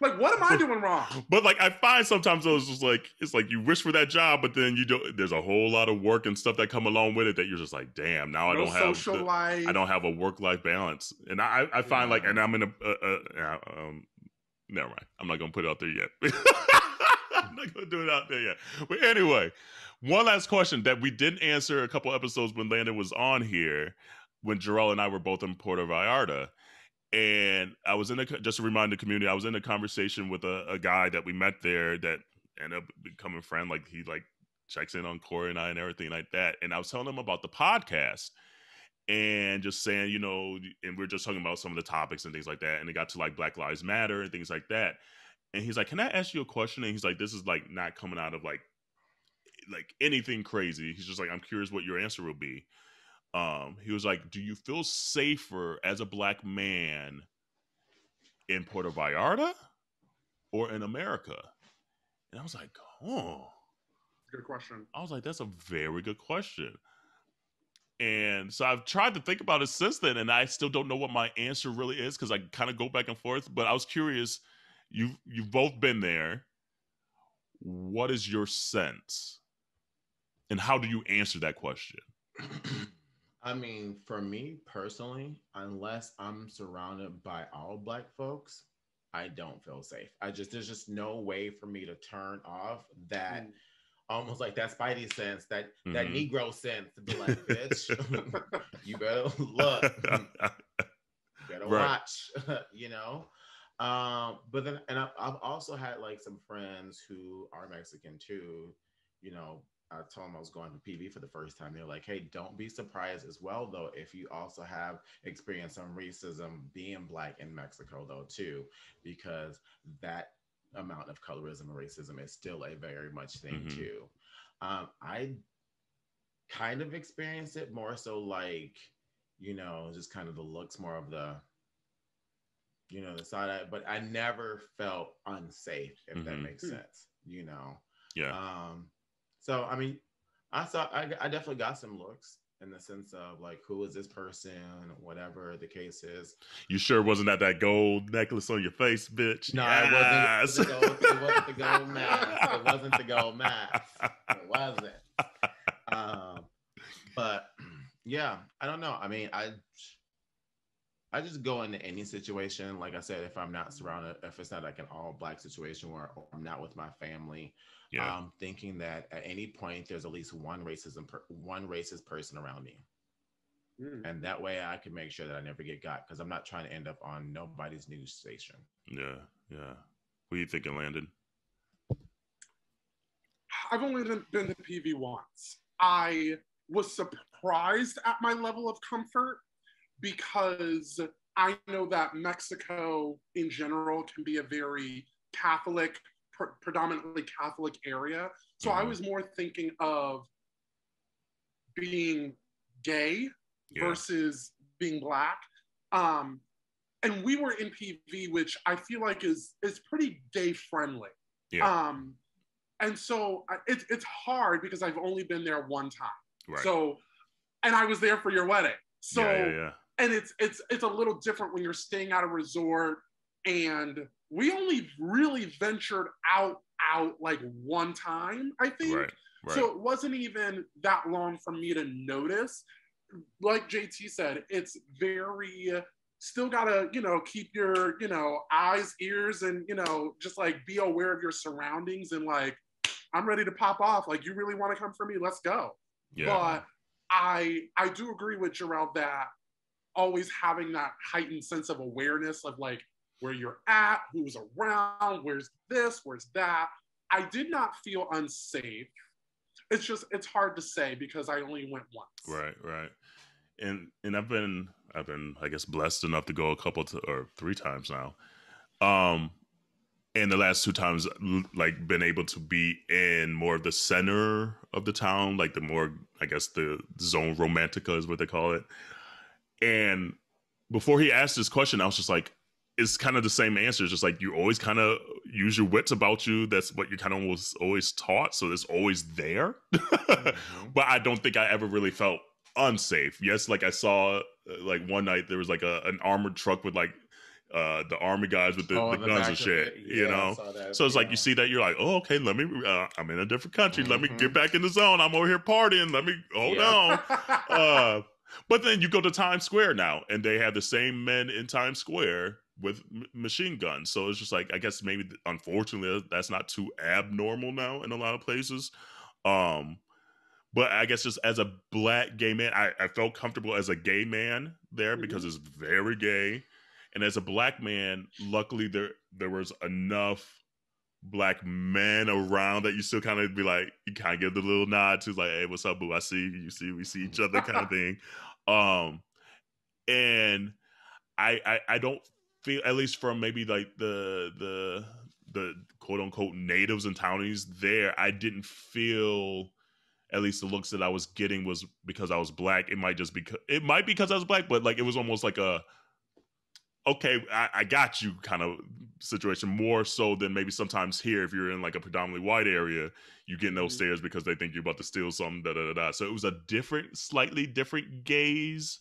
like, what am I doing wrong? But like, I find sometimes those just like, it's like you wish for that job, but then you don't. There's a whole lot of work and stuff that come along with it that you're just like, damn. Now I don't have social life. I don't have a work-life balance, and I find like, and I'm in never mind. I'm not gonna put it out there yet. I'm not gonna do it out there yet. But anyway, one last question that we didn't answer a couple episodes when Landon was on here, when Jerrell and I were both in Puerto Vallarta. And I was just to remind the community, I was in a conversation with a guy that we met there that ended up becoming a friend. Like he like checks in on Corey and I and everything like that. And I was telling him about the podcast and just saying, you know, and we're just talking about some of the topics and things like that. And it got to like Black Lives Matter and things like that. And he's like, can I ask you a question? And he's like, this is like not coming out of like anything crazy. He's just like, I'm curious what your answer will be. He was like, do you feel safer as a Black man in Puerto Vallarta or in America? And I was like, oh. Good question. I was like, that's a very good question. And so I've tried to think about it since then, and I still don't know what my answer really is because I kind of go back and forth. But I was curious, you've both been there. What is your sense? And how do you answer that question? I mean, for me personally, unless I'm surrounded by all Black folks, I don't feel safe. There's just no way for me to turn off that almost like that Spidey sense, that Negro sense to be like, bitch, you better look, you better watch, you know? But then, and I've also had like some friends who are Mexican too, you know. I told them I was going to PV for the first time. They're like, hey, don't be surprised as well, though, if you also have experienced some racism being Black in Mexico, though, too, because that amount of colorism and racism is still a very much thing, too. I kind of experienced it more so like, you know, just kind of the looks, more of the, you know, the side, but I never felt unsafe, if that makes sense, you know? Yeah. So, I mean, I definitely got some looks in the sense of like, who is this person, whatever the case is. You sure wasn't that gold necklace on your face, bitch? No, yes. It wasn't the gold mask. It wasn't the gold mask. It wasn't. But yeah, I don't know. I mean, I just go into any situation. Like I said, if I'm not surrounded, if it's not like an all Black situation where I'm not with my family, thinking that at any point there's at least one racist person around me. And that way I can make sure that I never get got, because I'm not trying to end up on nobody's news station. Yeah. What are you thinking, Landon? I've only been to PV once. I was surprised at my level of comfort because I know that Mexico in general can be a very Catholic, predominantly Catholic area. So I was more thinking of being gay versus being Black. And we were in PV, which I feel like is pretty gay friendly. Yeah. And so it's hard because I've only been there one time. Right. So, and I was there for your wedding. So, and it's a little different when you're staying at a resort, and we only really ventured out like one time, I think. Right. So it wasn't even that long for me to notice. Like JT said, it's very, still gotta, keep your, eyes, ears, and, just like be aware of your surroundings, and like, I'm ready to pop off. Like, you really want to come for me? Let's go. Yeah. But I do agree with Jerrell that always having that heightened sense of awareness of like where you're at, who's around, where's this, where's that. I did not feel unsafe. It's hard to say because I only went once. Right. And I've been I guess blessed enough to go a couple or 3 times now. And the last 2 times, like, been able to be in more of the center of the town, like the more, I guess, the zone romantica is what they call it. And before he asked this question, I was just like, it's kind of the same answer. It's just like, you always kind of use your wits about you. That's what you kind of was always taught. So it's always there. But I don't think I ever really felt unsafe. Yes, like I saw, like one night there was like an armored truck with like the army guys with the guns and shit, you know? So it's like, you see that, you're like, oh, okay, let me, I'm in a different country. Let me get back in the zone. I'm over here partying. Let me, hold on. But then you go to Times Square now, and they have the same men in Times Square with machine guns. So it's just like, I guess maybe, unfortunately, that's not too abnormal now in a lot of places. But I guess just as a Black gay man, I felt comfortable as a gay man there because it's very gay. And as a Black man, luckily there was enough Black men around that you still kind of be like, you kind of give the little nod to like, hey, what's up, boo? I see you. We see each other, kind of thing. And I don't feel, at least from maybe like the quote unquote natives and townies there, I didn't feel, at least the looks that I was getting was because I was Black. It might be because I was Black, but like it was almost like a, okay, I got you kind of situation, more so than maybe sometimes here, if you're in like a predominantly white area, you get in those stares because they think you're about to steal something, So it was a slightly different gaze,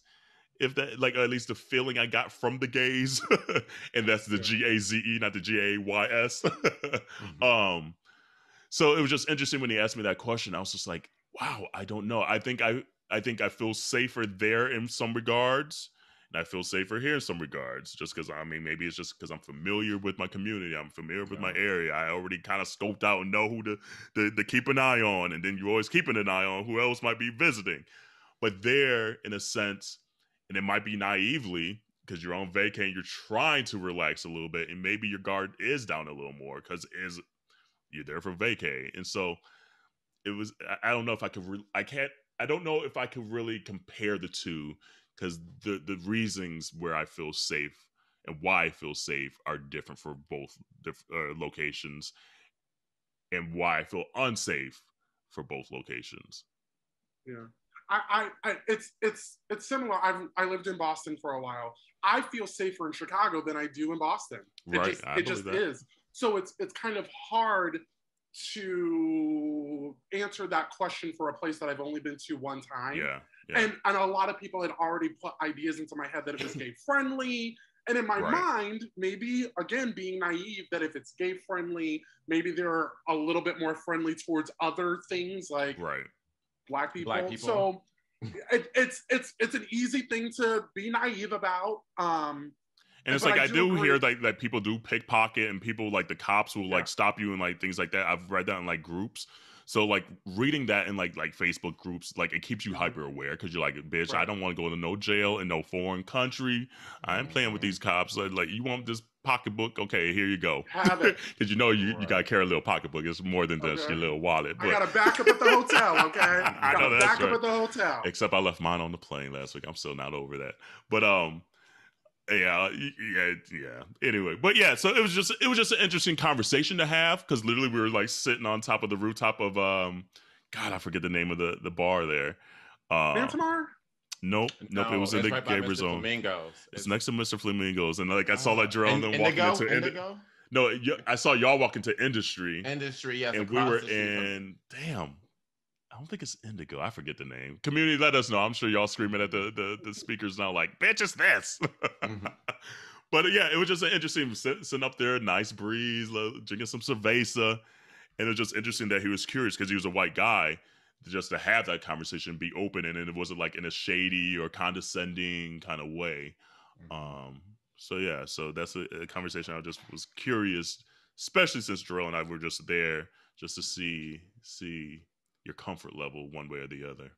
if that, like, at least the feeling I got from the gaze, and that's the Gaze, not the Gays. So it was just interesting when he asked me that question. I was just like, wow, I don't know. I think I feel safer there in some regards, and I feel safer here in some regards, just because, I mean, maybe it's just because I'm familiar with my community. I'm familiar with my area. I already kind of scoped out and know who to keep an eye on, and then you're always keeping an eye on who else might be visiting. But there, in a sense, and it might be naively, because you're on vacay and you're trying to relax a little bit, and maybe your guard is down a little more because you're there for vacay. And so it was, I don't know if I could, I don't know if I could really compare the two, because the reasons where I feel safe and why I feel safe are different for both locations, and why I feel unsafe for both locations. Yeah. It's similar. I lived in Boston for a while. I feel safer in Chicago than I do in Boston. It just is. So it's kind of hard to answer that question for a place that I've only been to one time. Yeah. And a lot of people had already put ideas into my head that it was gay friendly. And in my mind, maybe, again, being naive, that if it's gay friendly, maybe they're a little bit more friendly towards other things like Black people. So it's an easy thing to be naive about. And it's like, I do hear that people do pickpocket, and people, like, the cops will like stop you and like things like that. I've read that in like groups. So like reading that in like Facebook groups, like it keeps you hyper aware because you're like, bitch, I don't want to go to no jail in no foreign country. I ain't playing with these cops. Like you want this pocketbook? Okay, here you go. Have it. Because you gotta carry a little pocketbook. It's more than just your little wallet. But... I got a backup at the hotel. Okay, I got a backup at the hotel. Except I left mine on the plane last week. I'm still not over that. But yeah. Anyway, but yeah, so it was just an interesting conversation to have because literally we were like sitting on top of the rooftop of God, I forget the name of the bar there. Baltimore? Nope. It was in the Gabriel Zone. It's next to Mr. Flamingo's, and like I saw like Jerrell and them walking into Indigo. No, I saw y'all walk into Industry. Yes. And we were in. Damn. I don't think it's Indigo. I forget the name. Community, let us know. I'm sure y'all screaming at the speakers now like, bitch, it's this. But yeah, it was just an interesting sitting up there, nice breeze, drinking some cerveza. And it was just interesting that he was curious because he was a white guy, just to have that conversation, be open, and it wasn't like in a shady or condescending kind of way. So yeah, so that's a conversation I just was curious, especially since Jerrell and I were just there just to see your comfort level one way or the other.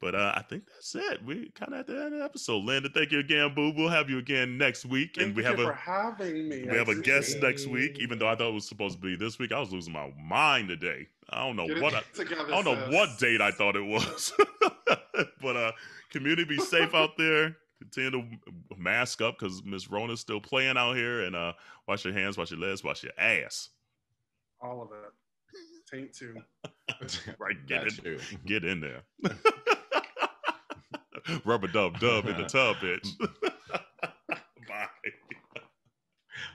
But I think that's it. We kind of at the end of the episode. Landon, thank you again, boo. We'll have you again next week. Thank you for having me. We have a guest next week, even though I thought it was supposed to be this week. I was losing my mind today. I don't know what date I thought it was. But community, be safe out there. Continue to mask up because Miss Rona's still playing out here. And wash your hands, wash your legs, wash your ass. All of it. Taint too. Right, get in there. Rubber dub in the tub, bitch. Bye.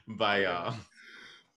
Bye, y'all.